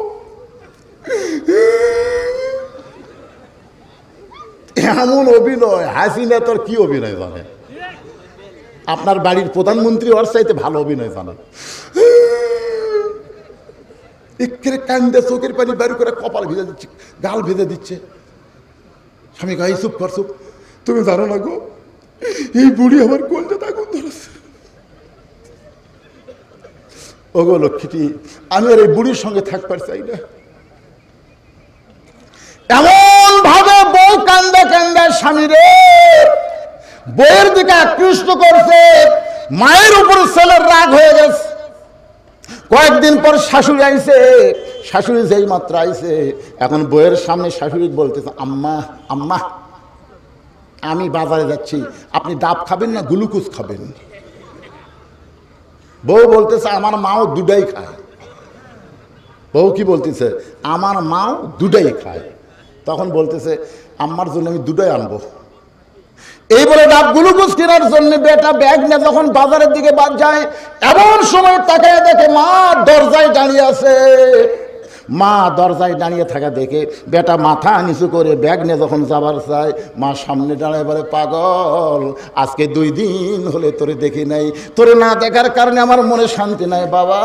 এমন অভিনয়, হাসিনা তোর কি অভিনয় জানে? আপনার বাড়ির প্রধানমন্ত্রী ওর চাইতে ভালো অভিনয় জানে। একেরে কান্দে, চোখের পানি বাড়ি করে কপাল ভেজে দিচ্ছে, গাল ভেজে দিচ্ছে। স্বামী গাই চুপ কর, চুপ, তুমি জানো না গো, এই বুড়ি আমার কলজাটা আগুন ধরেছে। ওগো লক্ষ্মীটি, আমি আর এই বুড়ির সঙ্গে থাকবার চাই না। এমন ভাবে বউ কান্দে কান্দে স্বামী রে বইয়ের দিকে আকৃষ্ট করছে, মায়ের উপর ছেলের রাগ হয়ে গেছে। কয়েকদিন পর শাশুড়ি আইছে, শাশুড়ি যেই মাত্র আইছে, এখন বইয়ের সামনে শাশুড়ি বলতেছে, আম্মা আম্মা আমি বাজারে যাচ্ছি, আপনি ডাব খাবেন না গ্লুকোজ খাবেন? বউ বলতেছে, আমার মাও দুটাই খায়। বউ কি বলতেছে? আমার মাও দুটাই খায়। তখন বলতেছে, আম্মার জন্য আমি দুটাই আনবো। এই বলে ডাব গ্লুকোজ কেনার জন্য বেটা ব্যাগ নিয়ে যখন বাজারের দিকে বাদ যায়, এমন সময় তাকায় দেখে মা দরজায় দাঁড়িয়ে আছে। মা দরজায় দাঁড়িয়ে থাকা দেখে বেটা মাথা নিচু করে ব্যাগ নিয়ে যখন যাবার চায়, মা সামনে দাঁড়ায় বলে, পাগল, আজকে 2 দিন হলে তোরে দেখি নাই, তোরে না দেখার কারণে আমার মনে শান্তি নাই বাবা,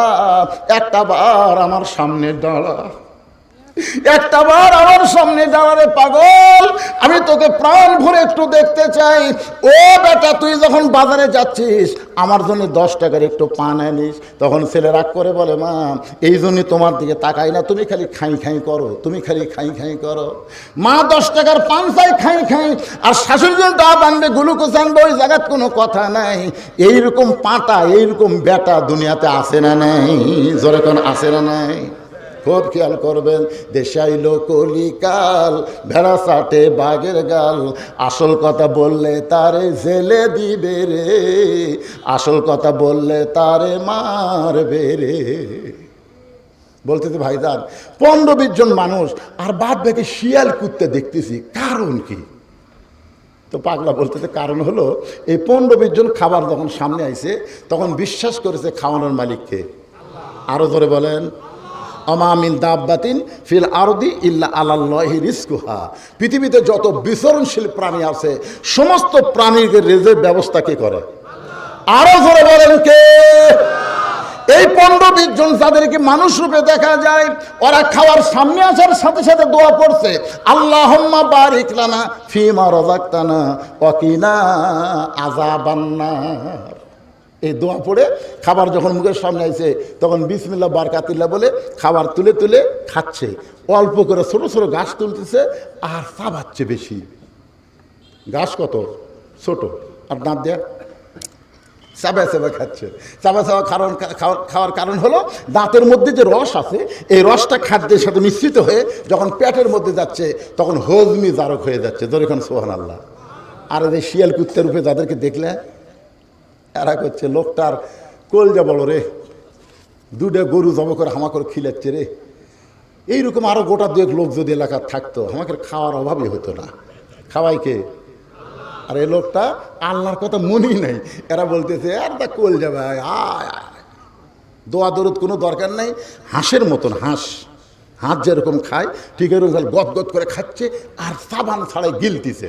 একটা বার আমার সামনে দাঁড়া, একটা বার আমার সামনে দাঁড়ারে পাগল, আমি তোকে প্রাণ ভরে একটু দেখতে চাই। ও বেটা, তুই যখন বাজারে যাচ্ছিস আমার জন্য 10 টাকার একটু পান আনিস। তখন ছেলে রাগ করে বলে, মা এই জন্যই তোমার দিকে তাকাই না, তুমি খালি খাই খাই করো, তুমি খালি খাই খাই করো। মা 10 টাকার পান চাই, খাই খাই, আর শাশুড়ি জন্য ডাব আনবে, গ্লুকোজ আনবে, ওই জায়গার কোনো কথা নাই। এইরকম পাটা, এইরকম বেটা দুনিয়াতে আসে না নাই? জোরে কোন আসে না নাই? খুব খেয়াল করবেন, দেশাইল কলিকাল, ভেড়া চাটে বাঘের গাল, আসল কথা বললে তারে জেলে দিবে রে, আসল কথা বললে তারে মারবে রে। বলতেছে, ভাইজান 15-20 জন মানুষ আর বাদ বাকি শিয়াল কুত্তে দেখতেছি, কারণ কি? তো পাগলা বলতেছে, কারণ হলো এই 15-20 জন খাবার যখন সামনে আইছে, তখন বিশ্বাস করেছে খাওয়ানোর মালিককে। আরো ধরে বলেন, আমা মিন দাব্বাতিন ফিল আরদি ইল্লা আলাল্লাহি রিজকুহা। পৃথিবীতে যত বিচরণশীল প্রাণী আছে, সমস্ত প্রাণীর রিজের ব্যবস্থা কে করে? আরো জোরে বলেন, কে? এই 15-20 জন যাদেরকে মানুষ রূপে দেখা যায়, ওরা খাওয়ার সামনে আসার সাথে সাথে দোয়া পড়ছে, আল্লাহুম্মা বারিক লানা ফিমা রাযাকতানা ওয়া কিনা আযাবান নার। এই দোয়া পড়ে খাবার যখন মুখের সামনে আইছে, তখন বিসমিল্লাহ বারকাতিল্লাহ বলে খাবার তুলে তুলে খাচ্ছে। অল্প করে ছোট ছোট গাছ তুলতেছে আর চাবাচ্ছে বেশি। গাছ কত ছোট, আর দাঁত দেয়া চাবা চাবা খাচ্ছে। চাবা চাবা খাওয়ার কারণ হলো দাঁতের মধ্যে যে রস আছে, এই রসটা খাদ্যের সাথে মিশ্রিত হয়ে যখন পেটের মধ্যে যাচ্ছে তখন হজমি জারক হয়ে যাচ্ছে। যেরকম সুবহানাল্লাহ। আর এই শিয়াল কুত্তের রূপে যাদেরকে দেখলে এরা করছে লোকটার কলজা বড় রে, দুটো গরু জব করে হামা করে খিলাচ্ছে রে। এইরকম আরো গোটা দুয়েক লোক যদি এলাকার থাকতো আমাকে খাওয়ার অভাবই হতো না। খাওয়াই কে? আর এই লোকটা আল্লাহর কথা মনেই নাই। এরা বলতেছে আর তা কলজা ভাই আয় দোয়া দরদ কোনো দরকার নাই। হাঁসের মতন হাঁস যেরকম খায় ঠিক এরকম গদ গদ করে খাচ্ছে আর সাবান ছাড়াই গিলতিছে।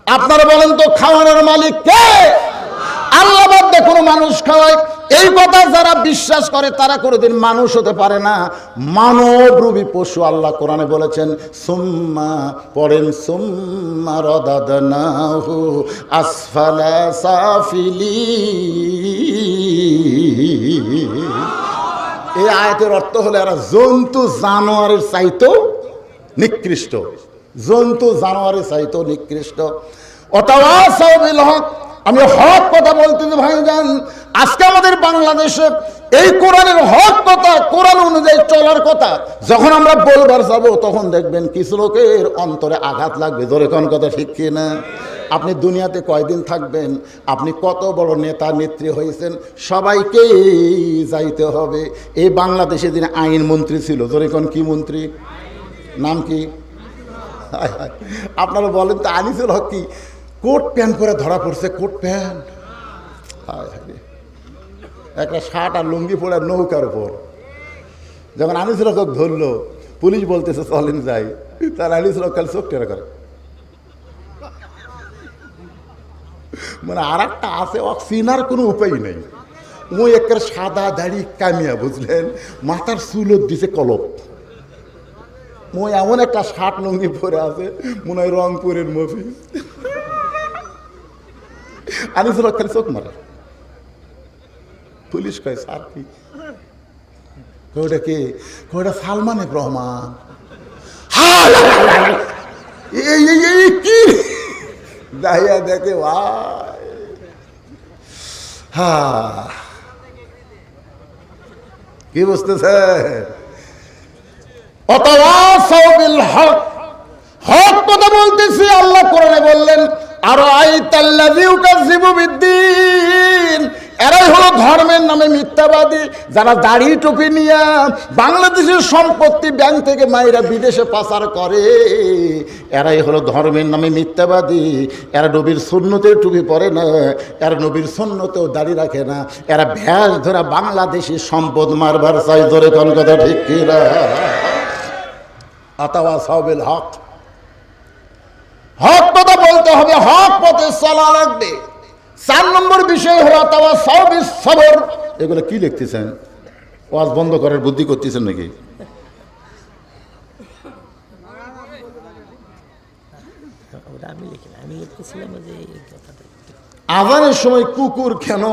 আপনারা বলেন তো খাওয়ানোর মালিক কে? আল্লাহ বাদে কোনো মানুষ খাওয়ায়? এই কথা যারা বিশ্বাস করে তারা কোনোদিন মানুষ হতে পারে না, মানবরূপী পশু। আল্লাহ কোরআনে বলেছেন সুম্মা, পড়েন সুম্মা রাদাদনাহু আসফালা সাফিলিন। এই আয়াতের অর্থ হলো এরা জন্তু জানোয়ারের চাইতেও নিকৃষ্ট, জন্তু জানোয়ারের চাইতেও নিকৃষ্ট। ওয়াতাওয়াসাউ বিল হক, আমি হক কথা বলতেছি ভাইজান। আজকে আমাদের বাংলাদেশে এই কোরআনের হক কথা, কোরআন অনুযায়ী চলার কথা যখন আমরা বলবার যাবো তখন দেখবেন কিছু লোকের অন্তরে আঘাত লাগবে। ধরে কোন কথা ঠিক কি না? আপনি দুনিয়াতে কয়দিন থাকবেন? আপনি কত বড় নেতা নেত্রী হয়েছেন, সবাইকেই যাইতে হবে। এই বাংলাদেশে যিনি আইন মন্ত্রী ছিল, ধরে কোন কি মন্ত্রী, নাম কি? আপনারা বলেন তো আনিসুল হক কি কোট প্যান্ট পরে ধরা পড়ছে? কোট প্যান্ট, একটা শার্ট আর লুঙ্গি পরে নৌকার উপর। যখন আনিসুল হক ধরলো পুলিশ বলতেছে চলেন যাই, তার আনিসুল হক খালি চোখ টেরা করে। মানে আর একটা আছে চিনার কোনো উপায় নেই। ওই একটা সাদা দাড়ি কামিয়া, বুঝলেন, মাথার চুলত দিছে কলপ। মই এমন একটা শার্ট লুঙ্গি পরে আছে মনে হয় রংপুরের মফিজ। আনিসুল হক খালি চোখ মারে। পুলিশ কয় স্যার কি? ওটা কে? ওটা সালমান রহমান। এই কি দাইয়া দেখে ভাই, কি বুঝতেছে? ওয়াতাওয়াসাউ বিল হক, হক কথা বলতেছি। আল্লাহ কোরআনে বললেন আরো আইতাল্লাযী ইউকাযযিবু বিদ্দীন, এরাই হলো ধর্মের নামে মিথ্যাবাদী। যারা দাড়ি টুপি নিয়ে বাংলাদেশের সম্পত্তি ব্যাংক থেকে মাইরা বিদেশে পাচার করে, এরাই হলো ধর্মের নামে মিথ্যাবাদী। এরা নবীর সুন্নতের টুপি পরে না, এরা নবীর সুন্নতেও দাড়ি রাখে না। এরা ভ্যাস ধরা বাংলাদেশের সম্পদ মারবার চাই। ধরে কোন কথা ঠিক কি না? ওয়াতাওয়াসাউ বিল হক, হক কথা বলতে হবে, হক পথে চলা লাগবে। 4 নম্বর বিষয় হলো ওয়াতাওয়াসাউ বিস সবর। এগুলো কি লিখতেছেন? ওয়াজ বন্ধ করার বুদ্ধি করতেছেন নাকি? আজানের সময় কুকুর কেন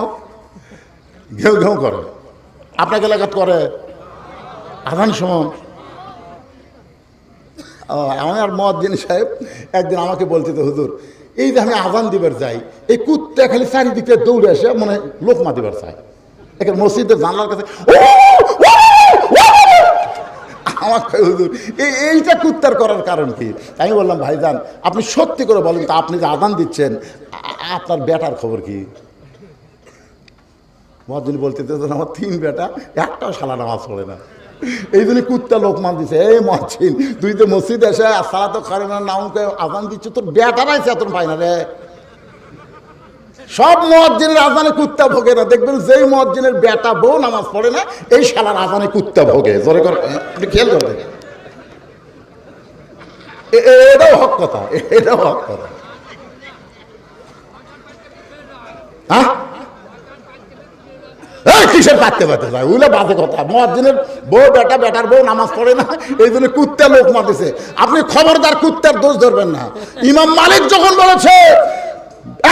ঘেউ ঘেউ করে? আপনাকে এলাকাত করে আজান সময়? আমার মুয়াজ্জিন সাহেব একদিন আমাকে বলতে তো, হুজুর এই যে আমি আজান দিবার যাই, এই কুত্তা খালি চারিদিকে দৌড়ে আসে মনে লোকমা দিবার চাই। এখানে মসজিদের জানলার কাছে আমার হুজুর এইটা কুত্তার করার কারণ কি? আমি বললাম ভাইজান আপনি সত্যি করে বলেন তো, আপনি যে আজান দিচ্ছেন আপনার বেটার খবর কি? মুয়াজ্জিন বলতে আমার 3 বেটা, একটাও শালা নামাজ পড়ে না। এই জন্য কুত্তা লোকমান দিছে, এই মুয়াজ্জিন তুই তো মসজিদ এসে সালাত করে না, নাম আজান দিচ্ছ, তোর বেটারাই চেতন পায় না রে। সব মুয়াজ্জিনের আজানে কুত্তা ভোগে না। দেখবেন যেই মুয়াজ্জিনের বেটা বউ নামাজ পড়ে না, এই শালার আজানে কুত্তা ভোগে। জোরে করে আপনি খেয়াল করবেন, এটাও হক কথা, এটাও হক কথা। হ্যাঁ কিসের পারতে পারতে যায় ওইগুলো বাজে কথা। মুয়াজ্জিনের বউ বেটা, বেটার বউ নামাজ পড়ে না, এই জন্য কুত্তা লোক মারতেছে। আপনি খবরদার কুত্তার দোষ ধরবেন না। ইমাম মালিক যখন বলেছে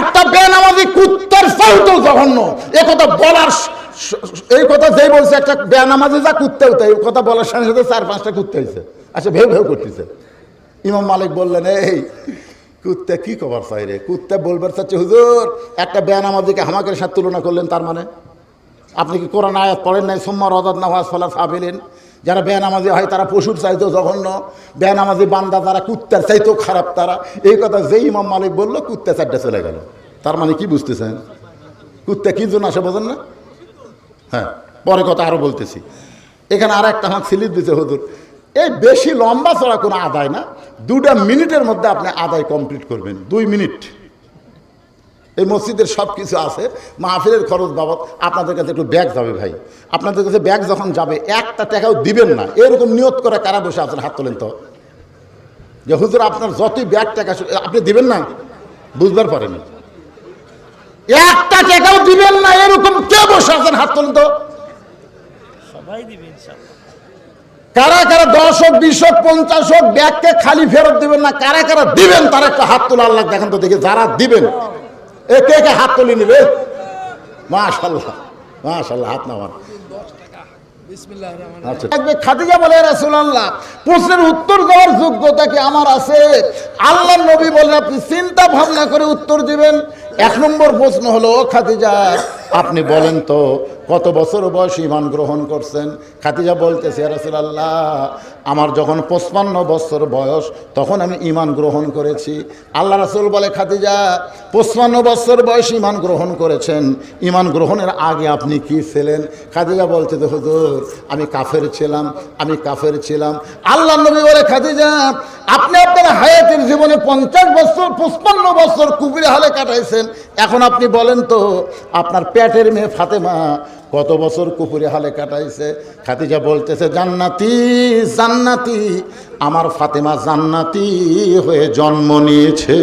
একটা বেনামাজি কুত্তার চাইতেও জঘন্য, এ কথা বলার, এই কথা যেই বলছে একটা বেনামাজি যা কুত্তা হতো, এই কথা বলার সাথে সাথে 4-5টা কুত্তা হয়েছে, আচ্ছা ভেউ ভেউ করতেছে। ইমাম মালিক বললেন এই কুত্তা কি কবার চাই রে? কুত্তা বলবার চাচ্ছে হুজুর একটা বেনামাজিকে হামাকের সাথে তুলনা করলেন, তার মানে আপনি কি কোরআন আয়াত পড়েন নাই? সুম্মা রাদাদ নাওয়াজ ফলা সাবিলেন, যারা বেনামাজি হয় তারা পশুর চাইতেও জঘন্য, বেনামাজি বান্দা তারা কুত্তার চাইতেও খারাপ তারা। এই কথা যেই ইমাম মালিক বললো কুত্তা চারটে চলে গেল। তার মানে কি বুঝতেছেন? কুত্তা কি জন্য আসে বোঝেন না? হ্যাঁ, পরে কথা আরো বলতেছি। এখানে আর একটা হাত স্লিপ দিতে হুজুর, এই বেশি লম্বা চড়া কোনো আদায় না, 2 মিনিটের মধ্যে আপনি আদায় কমপ্লিট করবেন। 2 মিনিট। এই মসজিদের সব কিছু আছে, মাহফিলের খরচ বাবদ আপনাদের কাছে একটু ব্যাগ যাবে ভাই। আপনাদের কাছে ব্যাগ যখন যাবে 1 টাকাও দিবেন না, এরকম নিয়ত করে কারা বসে আছেন? হাত তোলেন তো, যে হুজুর আপনার যতই ব্যাগ টাকা আপনি দিবেন না, বুঝবার পারেন 1 টাকাও দিবেন না, এরকম কে বসে আছেন? হাত তোলেন তো। সবাই দিবে ইনশাআল্লাহ। কারা কারা 10 হোক 20 হোক 50 হোক ব্যাগকে খালি ফেরত দিবেন না, কারা কারা দিবেন তারা একটা হাত তোলা। আল্লাহ দেখেন তো দেখি যারা দিবেন, কে কে হাত তুলে নিবে? মাশাআল্লাহ মাশাআল্লাহ, হাত নামান। আচ্ছা, খাদিজা বলে রাসূলুল্লাহ প্রশ্নের উত্তর দেওয়ার যোগ্যতা কি আমার আছে? আল্লাহর নবী বলেন আপনি চিন্তা ভাবনা করে উত্তর দিবেন। 1 নম্বর প্রশ্ন হলো, খাদিজা আপনি বলেন তো কত বছর বয়স ঈমান গ্রহণ করছেন? খাদিজা বলতেছে ইয়া রাসূলুল্লাহ আমার যখন 55 বছর বয়স তখন আমি ঈমান গ্রহণ করেছি। আল্লাহ রাসূল বলে খাদিজা 55 বছর বয়স ঈমান গ্রহণ করেছেন, ঈমান গ্রহণের আগে আপনি কি ছিলেন? খাদিজা বলছে যে হুজুর আমি কাফের ছিলাম, আমি কাফের ছিলাম। আল্লাহ নবী বলে খাদিজা আপনি আপনার হায়াতের জীবনে 50 বছর 55 বছর কুফরি হালে কাটাইছেন, এখন আপনি বলেন তো আপনার পেটের মেয়ে ফাতেমা কত বছর কুফরি হালে কাটাইছে? খাদিজা বলতেছে জান্নাতি জান্নাতি, আমার ফাতেমা জান্নাতি হয়ে জন্ম নিয়েছে।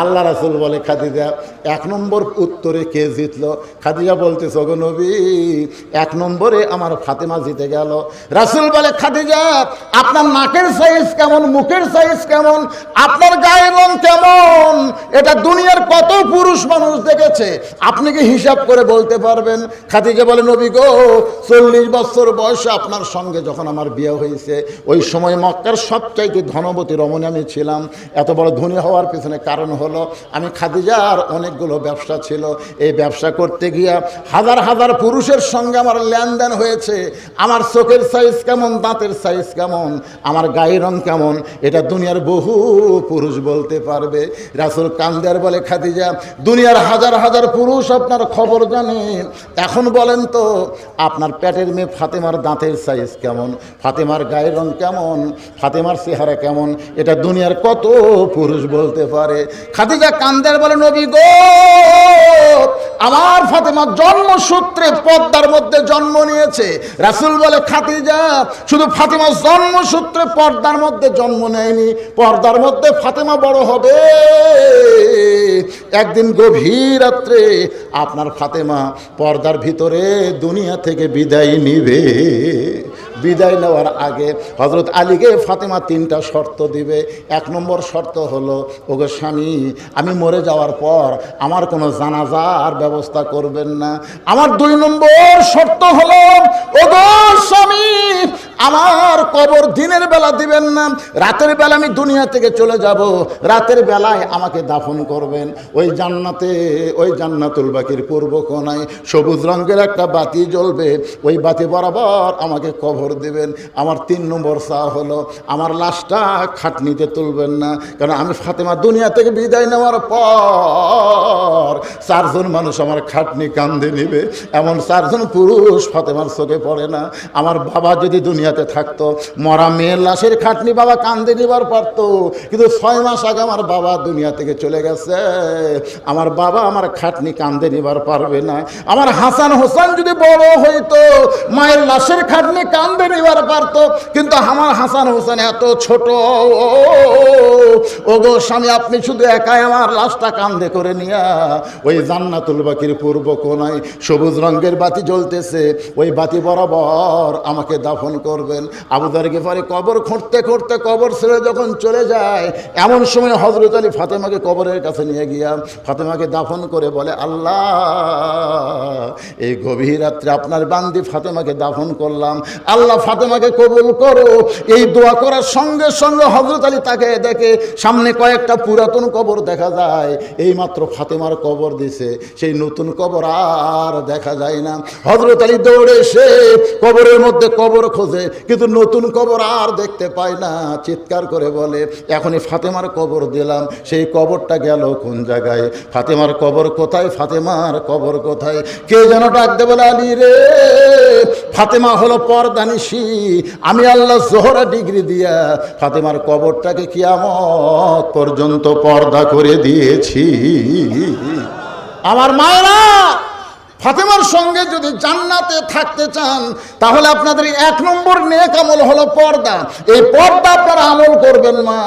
আল্লাহ রাসূল বলে খাদিজা 1 নম্বর উত্তরে কে জিতলো? খাদিজা বলতেছে ওগো নবী 1 নম্বরে আমার ফাতেমা জিতে গেল। রাসূল বলে খাদিজা আপনার নাকের সাইজ কেমন, মুখের সাইজ কেমন, আপনার গায়ের রং কেমন, এটা দুনিয়ার কত পুরুষ মানুষ দেখেছে, আপনি কি হিসাব করে বলতে পারবেন? খাদিজা বলে নবী গো 40 বছর বয়সে আপনার সঙ্গে যখন আমার বিয়ে হয়েছে ওই সময় মক্কার সবচাইতে ধনবতী রমণী আমি ছিলাম। এত বড় ধনী হওয়ার পিছনে কারণ হলো আমি খাদিজার অনেকগুলো ব্যবসা ছিল, এই ব্যবসা করতে গিয়া হাজার হাজার পুরুষের সঙ্গে আমার লেনদেন হয়েছে। আমার চোখের সাইজ কেমন, দাঁতের সাইজ কেমন, আমার গায়ের রং কেমন, এটা দুনিয়ার বহু পুরুষ বলতে পারবে। রাসূল কান্দার বলে খাদিজা দুনিয়ার হাজার হাজার পুরুষ আপনার খবর জানে, এখন বলেন তো আপনার পেটের মেয়ে ফাতেমার দাঁতের সাইজ কেমন, ফাতেমার গায়ের রং কেমন, ফাতেমার চেহারা কেমন, এটা দুনিয়ার কত পুরুষ বলতে পারে? খাদিজা কান্দার বলে নবী গো আমার ফাতেমা জন্মসূত্রে পর্দার মধ্যে জন্ম নিয়েছে। রাসূল বলে খাদিজা শুধু ফাতেমা জন্মসূত্রে পর্দার মধ্যে জন্ম নেয়নি, পর্দার মধ্যে ফাতেমা বড় হবে। একদিন গভীর রাত্রে আপনার ফাতেমা পর্দার ভিতরে দুনিয়া থেকে বিদায় নিবে। বিদায় নেওয়ার আগে হযরত আলীকে ফাতেমা 3টা শর্ত দিবে। 1 নম্বর শর্ত হলো ওগো স্বামী আমি মরে যাওয়ার পর আমার কোনো জানাজার ব্যবস্থা করবেন না। আমার 2 নম্বর শর্ত হলো ওগো স্বামী আমার কবর দিনের বেলা দিবেন না, রাতের বেলা আমি দুনিয়া থেকে চলে যাব, রাতের বেলায় আমাকে দাফন করবেন ওই জান্নাতে, ওই জান্নাতুল বাকির পূর্ব কোণায় সবুজ রঙের একটা বাতি জ্বলবে, ওই বাতি বরাবর আমাকে কবর দেবেন। আমার 3 নম্বর চাওয়া হলো আমার লাশটা খাটনিতে তুলবেন না, কারণ আমি ফাতেমা দুনিয়া থেকে বিদায় নেওয়ার পর 4 জন মানুষ আমার খাটনি কান্দে নিবে, এমন 4 জন পুরুষ ফাতেমার চোখে পড়ে না। আমার বাবা যদি দুনিয়াতে থাকতো মরা মেয়ের লাশের খাটনি বাবা কান্দে নিবার পারতো, কিন্তু 6 মাস আগে আমার বাবা দুনিয়া থেকে চলে গেছে, আমার বাবা আমার খাটনি কান্দে নিবার পারবে না। আমার হাসান হোসেন যদি বড় হইতো মায়ের লাশের খাটনি কান্দে নিবার পারতো, কিন্তু আমার হাসান হোসেন এত ছোট। ওগো স্বামী আপনি শুধু একাই আমার লাশটা কান্দে করে নিয়া ওই জান্নাতুল বাকির পূর্ব কোণায় সবুজ রঙের বাতি জ্বলতেছে, ওই বাতি বরাবর আমাকে দাফন করবেন। আবু যর গিফারি কবর খুঁড়তে খুঁড়তে কবর ছেড়ে যখন চলে যায়, এমন সময় হযরত আলী ফাতেমাকে কবরের কাছে নিয়ে গিয়া ফাতেমাকে দাফন করে বলে আল্লাহ এই গভীর রাত্রে আপনার বান্দি ফাতেমাকে দাফন করলাম, আল্লাহ আল্লাহ ফাতেমাকে কবুল করো। এই দোয়া করার সঙ্গে সঙ্গে হযরত আলী তাকে দেখে সামনে কয়েকটা পুরাতন কবর দেখা যায়। এই মাত্র ফাতেমার কবর দিছে, সেই নতুন কবর আর দেখা যায় না। হযরত আলী দৌড়ে এসে কবরের মধ্যে কবর খোঁজে, কিন্তু নতুন কবর আর দেখতে পায় না। চিৎকার করে বলে, এখনই ফাতেমার কবর দিলাম, সেই কবরটা গেল কোন জায়গায়? ফাতেমার কবর কোথায়? ফাতেমার কবর কোথায়? কে যেন ডাকতে বলে, আলী রে, ফাতেমা হলো পর্দানিশী। আমি আল্লাহ জোহরা ডিগ্রি দিয়া ফাতেমার কবরটাকে কিয়ামত পর্যন্ত পর্দা করে দিয়েছি। আমার মায়েরা, ফাতেমার সঙ্গে যদি জান্নাতে থাকতে চান তাহলে আপনাদের 1 নম্বর নেক আমল হলো পর্দা। এই পর্দা আপনারা আমল করবেন না।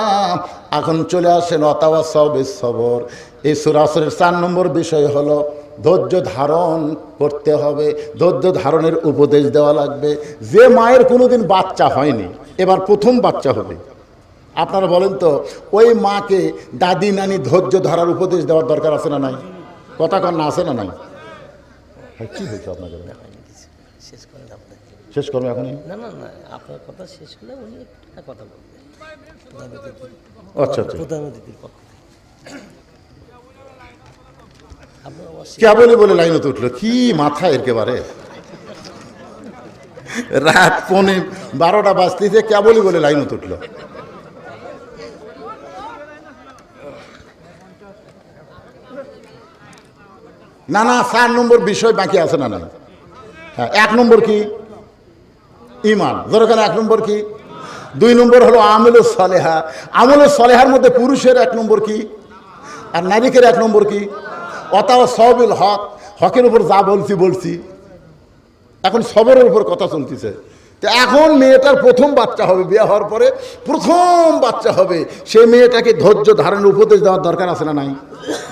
এখন চলে আসেন ওয়াতাওয়াসাউ বিস-সবর। এই সূরা আসরের 4 নম্বর বিষয় হলো ধৈর্য ধারণ করতে হবে। ধৈর্য ধারণের উপদেশ দেওয়া লাগবে। যে মায়ের কোনোদিন বাচ্চা হয়নি, এবার প্রথম বাচ্চা হবে, আপনারা বলেন তো, ওই মাকে দাদি নানি ধৈর্য ধরার উপদেশ দেওয়ার দরকার আছে না নাই? কথা কন না, আছে না নাই? কি হয়েছে আপনাদের? শেষ করেন আপনি। শেষ করবো এখনই? না না না, আপনার কথা শেষ করলে উনি একটা কথা বলবেন আচ্ছা আচ্ছা। প্রধান অতিথির পক্ষ থেকে। আপনার কেবলই বলে লাইনে উঠলো, কি মাথা একেবারে। রাত 12টা বাজতেছে, কেবলই বলে লাইনে উঠলো। না না, 4 নম্বর বিষয় বাকি আছে না? নাই। হ্যাঁ, 1 নম্বর কি? ঈমান। যেখানে 1 নম্বর কি? 2 নম্বর হলো আমলুস সালেহা। আমলুস সালেহার মধ্যে পুরুষের 1 নম্বর কি আর নারীদের 1 নম্বর কি? ওয়াতাওয়াসাউ বিল হক। হকের উপর যা বলছি। এখন সবরের উপর কথা চলতেছে। তো এখন মেয়েটার প্রথম বাচ্চা হবে, বিয়ে হওয়ার পরে প্রথম বাচ্চা হবে। সে মেয়েটাকে ধৈর্য ধারণের উপদেশ দেওয়ার দরকার আছে না নাই?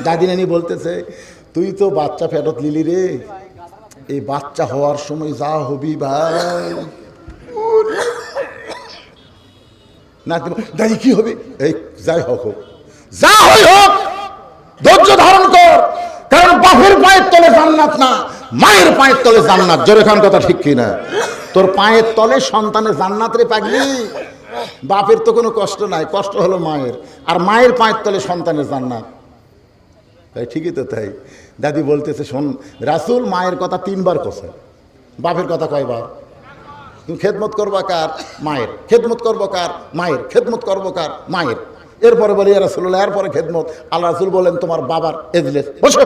দাদি নানি বলতেছে, তুই তো বাচ্চা ফেরত লিলি রে, এই বাচ্চা হওয়ার সময় যা হবি ভাই। না দাদি কি হবে? এই যাই হোক, যা হই হোক, ধৈর্য ধারণ কর। কারণ বাপের পায়ের তলে জান্নাত না, মায়ের পায়ের তলে জান্নাত। জোরে খান কথা ঠিক কিনা? তোর পায়ের তলে সন্তানের জান্নাত রে পাগলি। বাপের তো কোনো কষ্ট নাই, কষ্ট হলো মায়ের। আর মায়ের পায়ের তলে সন্তানের জান্নাত। তাই ঠিকই তো তাই। দাদি বলতেছে, শোন, রাসূল মায়ের কথা 3 বার কছে, বাপের কথা কয়বার? তুমি খেদমত করবা কার? মায়ের। খেদমত করবো কার? মায়ের। খেদমত করবো কার? মায়ের। এরপরে বলি, ইয়া রাসূলুল্লাহ, এরপরে খেদমত। আল্লাহ রাসূল বলেন, তোমার বাবার এজলেস বসো।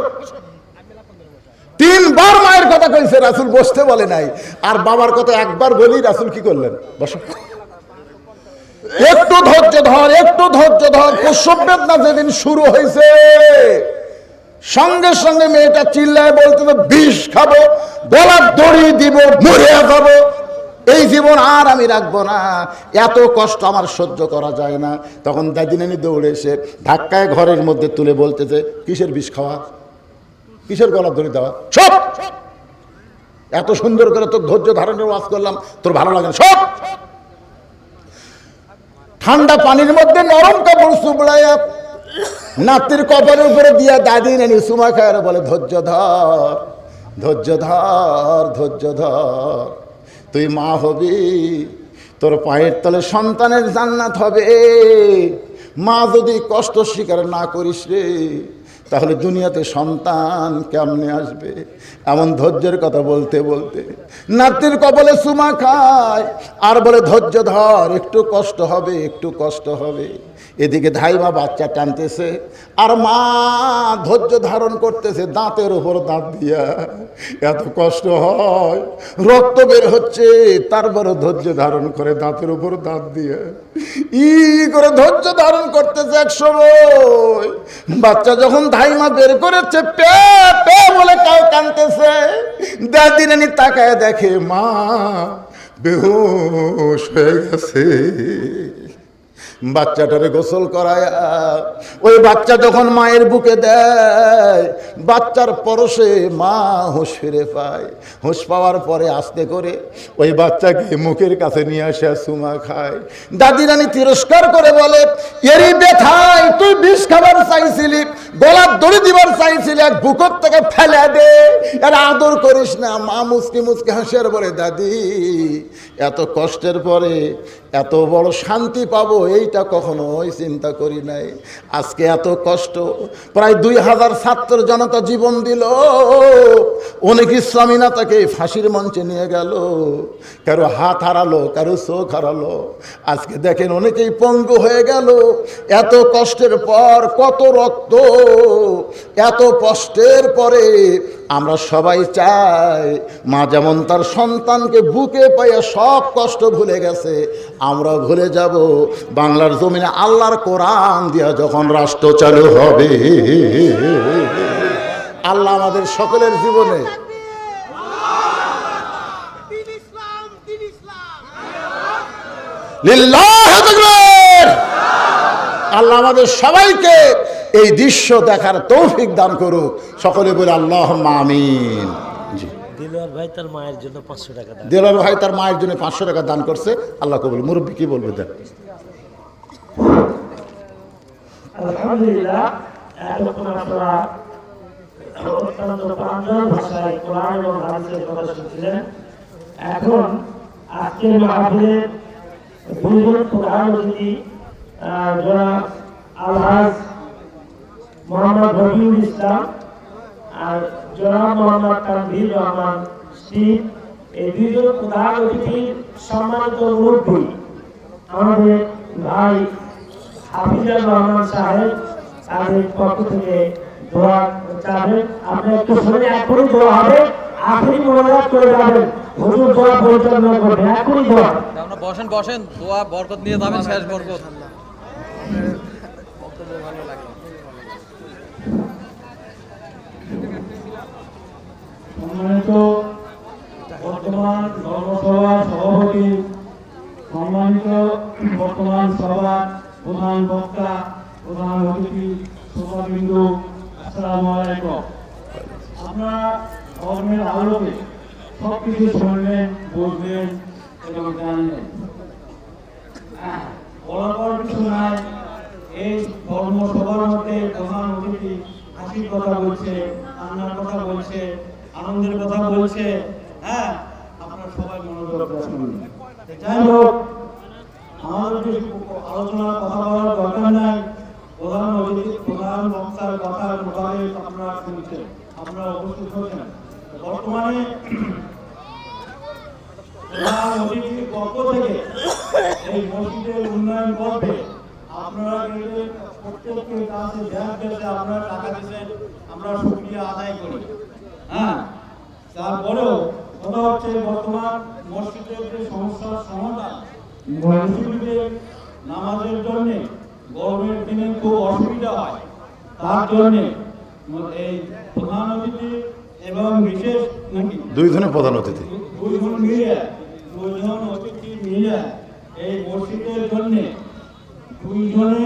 3 বার মায়ের কথা কইছে, রাসূল বসতে বলে নাই। আর বাবার কথা একবার বলি, রাসূল কি করলেন? বসো। একটু ধৈর্য ধর, একটু ধৈর্য ধর। প্রসব বেদনা যেদিন শুরু হয়েছে, সঙ্গে সঙ্গে মেয়েটা চিল্লায় বলতেছে, বিষ খাবো, গলার দড়ি দিব, মরে যাবো, এই জীবন আর আমি রাখবো না, এত কষ্ট আমার সহ্য করা যায় না। তখন দাদি নানি দৌড়ে এসে ধাক্কায় ঘরের মধ্যে তুলে বলতেছে, কিসের বিষ খাওয়া, কিসের গলার দড়ি দেওয়া, সব। এত সুন্দর করে তোর ধৈর্য ধারণের ওয়াজ করলাম, তোর ভালো লাগে না, সব। ঠান্ডা পানির মধ্যে নরম কাপড় চুবড়াইয়া নাতির কপালের উপরে দিয়া দাদি নানি সুমা খায় বলে, ধৈর্য ধর, ধৈর্য ধর, ধৈর্য ধর, তুই মা হবি, তোর পায়ের তলে সন্তানের জান্নাত হবে। মা যদি কষ্ট স্বীকার না করিস রে, তাহলে দুনিয়াতে সন্তান কেমনে আসবে? এমন ধৈর্যের কথা বলতে বলতে নাতির কপালে চুমা খায় আর বলে, ধৈর্য ধর, একটু কষ্ট হবে, একটু কষ্ট হবে। এদিকে ধাইমা বাচ্চা টানতেছে আর মা ধৈর্য ধারণ করতেছে, দাঁতের উপর দাঁত দিয়া। এত কষ্ট হয়, রক্ত বের হচ্ছে, তারপরে ধৈর্য ধারণ করে দাঁতের উপর দাঁত দিয়ে করে ধৈর্য ধারণ করতেছে। এক সময় বাচ্চা যখন ধাইমা বের করেছে, পে পে বলে কাউ কানতেছে, দাদি নানি তাকায় দেখে মা বেহুশ হয়ে গেছে। বাচ্চাটারে গোসল করায় ওই বাচ্চা যখন মায়ের বুকে দেয়, বাচ্চার পরশে মা হুঁশ ফিরে পায়। হুঁশ পাওয়ার পরে আস্তে করে ওই বাচ্চাকে মুখের কাছে নিয়ে আসে সুমা খায়। দাদি রানী তিরস্কার করে বলে, এরই ব্যথায় তুই বিষ খাবার চাইছিলি, গলার দড়ি দিবার চাইছিলি, এক বুকর থেকে ফেলে দে, এর আদর করিস না। মা মুচকি মুচকি হাসি আর বলে, দাদি এত কষ্টের পরে এত বড় শান্তি পাবো এইটা কখনোই চিন্তা করি নাই। আজকে এত কষ্ট, প্রায় 2000 ছাত্র জনতা জীবন দিল, অনেক ইসলামী নেতাকে ফাঁসির মঞ্চে নিয়ে গেল, কারো হাত হারালো, কারো চোখ হারালো। আজকে দেখেন অনেকেই পঙ্গু হয়ে গেল। এত কষ্টের পর, কত রক্ত, এত কষ্টের পরে আমরা সবাই চাই মা যেমন তার সন্তানকে বুকে পাইয়া সব কষ্ট ভুলে গেছে, আমরা ভুলে যাব বাংলার জমিনে আল্লাহর কোরআন দিয়া যখন রাষ্ট্র চালু হবে। আল্লাহ আমাদের সকলের জীবনে লিল্লাহি তাকবীর। আল্লাহ আমাদের সবাইকে এই দৃশ্য দেখার তৌফিক দান করুক। সকলে বলে আল্লাহুম্মা আমিন। জি, দিলওয়ার ভাই তার মায়ের জন্য 500 টাকা দান। দিলওয়ার ভাই তার মায়ের জন্য 500 টাকা দান করছে। আল্লাহ কবুল। মুরব্বী কি বলবে দেন? আলহামদুলিল্লাহ, এতক্ষণ আপনারা অত্যন্ত প্রাঞ্জল ভাষায় কোরআন এবং হাদিসের কথা শুনছিলেন। এখন আজকের মাহফিলের দুইজন প্রধান অতিথি জনাব আলহাজ মোহাম্মদ রবিউল ইসলাম আর জনাব মোহাম্মদ তানভীর রহমান স্টিভ, এই দুইজন প্রধান অতিথির সম্মানিত মুরব্বী আমাদের ভাই হাফিজুর রহমান সাহেব তাদের পক্ষ থেকে দোয়া চাবেন। আপনি একটু শুনে, এখনই দোয়া হবে, আখেরি মোনাজাত করে যাবেন, হুজুর দোয়া পরিচালনা করবেন, এখনই দোয়া। আপনারা বসেন বসেন, দোয়া বরকত নিয়ে যাবেন, শেষ বরকত। সম্মানিত বর্তমান ধর্মসভার সভাপতি, সম্মানিত বর্তমান সভার প্রধান বক্তা, প্রধান অতিথি, শ্রোতাবৃন্দ, আসসালামু আলাইকুম। আপনারা ধর্মের আলোকে সব কিছু শুনলেন, বুঝলেন এবং জানলেন। বলার কিছু নাই, এই ধর্মসভার মধ্যে প্রধান অতিথি হাসির কথা বলছে, কান্নার কথা বলছে, আনন্দের কথা বলছে। হ্যাঁ, আপনারা সবাই মনোযোগ দিয়ে শুনুন। যাই হোক, আমাদের কিছু আলোচনার কথা বলার দরকার নাই। প্রধান অতিথি, প্রধান বক্তার কথার মোতাবেক আপনারা শুনছেন, আপনারা উপস্থিত হচ্ছেন। বর্তমানে প্রধান অতিথির পক্ষ থেকে এই মসজিদের উন্নয়ন করবে। আপনারা প্রত্যেকের কাছে ব্যাংক গেছে, আপনারা টাকা দিচ্ছেন, আমরা শুকরিয়া আদায় করি। হ্যাঁ, তারপরেও কথা হচ্ছে বর্তমান মসজিদের যে সমস্যার সমাধান, মসজিদের নামাজের জন্য গরমের দিনে খুব অসুবিধা হয়, তার জন্য এই প্রধান অতিথি এবং বিশেষ নাকি দুইজনে প্রধান অতিথি, দুইজন অতিথি মিলে এই মসজিদের জন্য দুইজনে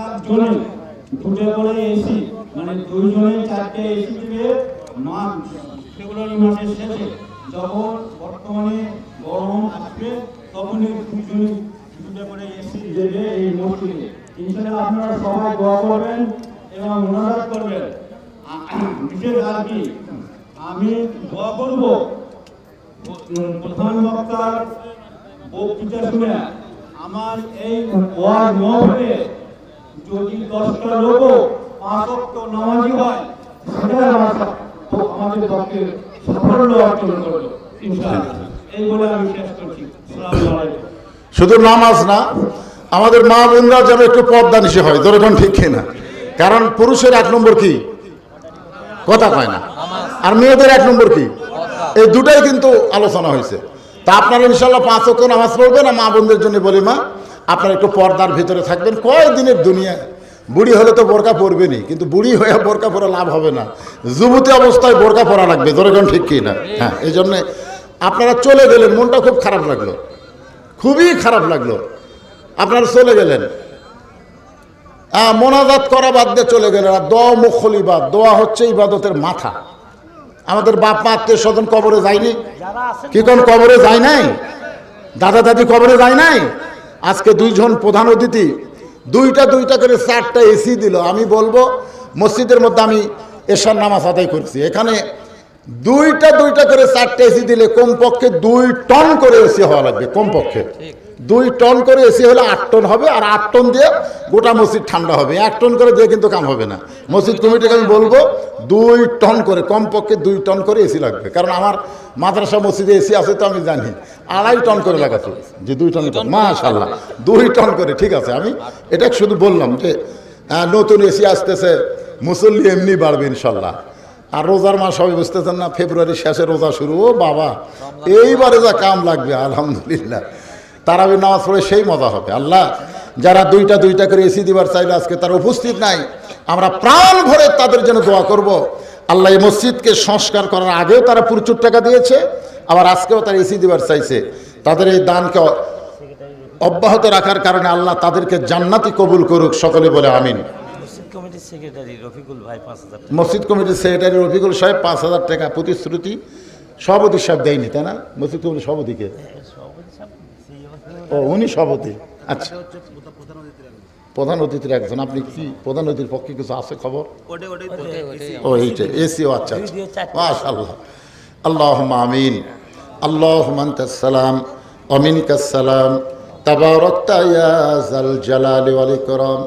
একজনে দুটো করে এসি, মানে দুইজনে 4টে এসি দিবে। ফেব্রুয়ারি মাসের শেষে যখন বর্তমানে গরম আসবে, তখনই দুইজনে দুটো করে এসি দেবে এই মসজিদে। ইনশাআল্লাহ আপনারা সবাই দোয়া করবেন এবং মোনাজাত করবেন। বিশেষ আর কি, আমি দোয়া করব প্রধান বক্তার বক্তৃতা শুনে আমার এই ওয়াজ মহফিলে যদি 10টা লোক 5 ওয়াক্ত নামাজি হয়, সেটা আমাদের পক্ষে সাফল্য অর্জন করবে ইনশাআল্লাহ। এই বলে আমি শেষ করছি। আসসালামু আলাইকুম। শুধু নামাজ না, আমাদের মা বোনরা যেন একটু পর্দা নিশে হয়, যেরকম ঠিক কিনা। কারণ পুরুষের 1 নম্বর কি, কথা কয় না, আর মেয়েদের 1 নম্বর কি, এই দুটাই কিন্তু আলোচনা হয়েছে। তা আপনারা ইনশাল্লাহ 5 ওয়াক্ত নামাজ পড়বেন। আর মা বোনদের জন্য বলি, মা আপনারা একটু পর্দার ভিতরে থাকবেন। কয় দিনের দুনিয়া, বুড়ি হলে তো বোরকা পরবেনি, কিন্তু বুড়ি হয়ে বোরকা পরা লাভ হবে না, যুবতী অবস্থায় বোরকা পরা লাগবে, যেরকম ঠিক কি না। হ্যাঁ, এই জন্যে আপনারা চলে গেলেন, মনটা খুব খারাপ লাগলো, খুবই খারাপ লাগলো। আপনারা চলে গেলেন, মোনাজাত করা বাদ দিয়ে চলে গেলেন। আর দোয়া মুখল ইবাদ, দোয়া হচ্ছে ইবাদতের মাথা। আমাদের বাপ মা আত্মীয় স্বজন কবরে যায়নি, কি কোন কবরে যায় নাই? দাদা দাদি কবরে যায় নাই? আজকে দুইজন প্রধান অতিথি দুইটা করে 4টা এসি দিল। আমি বলবো মসজিদের মধ্যে আমি এশার নামাজ আদায় করেছি, এখানে দুইটা করে 4টা এসি দিলে কমপক্ষে 2 টন করে এসি হওয়া লাগবে। কমপক্ষে 2 টন করে এসি হলে 8 টন হবে, আর 8 টন দিয়ে গোটা মসজিদ ঠান্ডা হবে। 1 টন করে দিয়ে কিন্তু কাম হবে না। মসজিদ কমিটিকে আমি বলবো 2 টন করে, কমপক্ষে 2 টন করে এসি লাগবে। কারণ আমার মাদ্রাসা মসজিদে এসি আছে তো আমি জানি, 2.5 টন করে লাগাচ্ছে, যে 2 টন। মাশাআল্লাহ, 2 টন করে। ঠিক আছে, আমি এটা শুধু বললাম যে নতুন এসি আসতেছে, মুসল্লি এমনি বাড়বে ইনশাল্লাহ। আর রোজার মাস হবে, বুঝতেছেন না, ফেব্রুয়ারি শেষে রোজা শুরু। ও বাবা, এইবারে যা কাম লাগবে আলহামদুলিল্লাহ। তারাবির নামাজ পড়ে সেই মজা হবে। আল্লাহ, যারা দুইটা করে এসি দিবার চাইলে আজকে তারা উপস্থিত নাই, আমরা প্রাণ ভরে তাদের জন্য দোয়া করব। আল্লাহ এই মসজিদকে সংস্কার করার আগেও তারা প্রচুর টাকা দিয়েছে, আবার আজকেও তারা এসি দিবার চাইছে। তাদের এই দানকে অব্যাহত রাখার কারণে আল্লাহ তাদেরকে জান্নাতি কবুল করুক, সকলে বলে আমিন। মসজিদ কমিটির সেক্রেটারি রফিকুল ভাই 5,000 টাকা। মসজিদ কমিটির সেক্রেটারি রফিকুল সাহেব 5,000 টাকা প্রতিশ্রুতি। সভাপতি সাহেব দেয়নি, তাই না? মসজিদ কমিটির সভাপতিকে, ও উনি সভাপতি। আচ্ছা, প্রধান অতিথির একজন। আপনি কি প্রধান অতিথির পক্ষে কিছু আছে খবর? ও এইটা এসিও। আচ্ছা আচ্ছা, মাশাআল্লাহ। আল্লাহুম্মা আমিন। আল্লাহুম্মা আনতাস সালাম ওয়া মিনকাস সালাম, তাবারাকতা ইয়া যাল জালালি ওয়াল ইকরাম।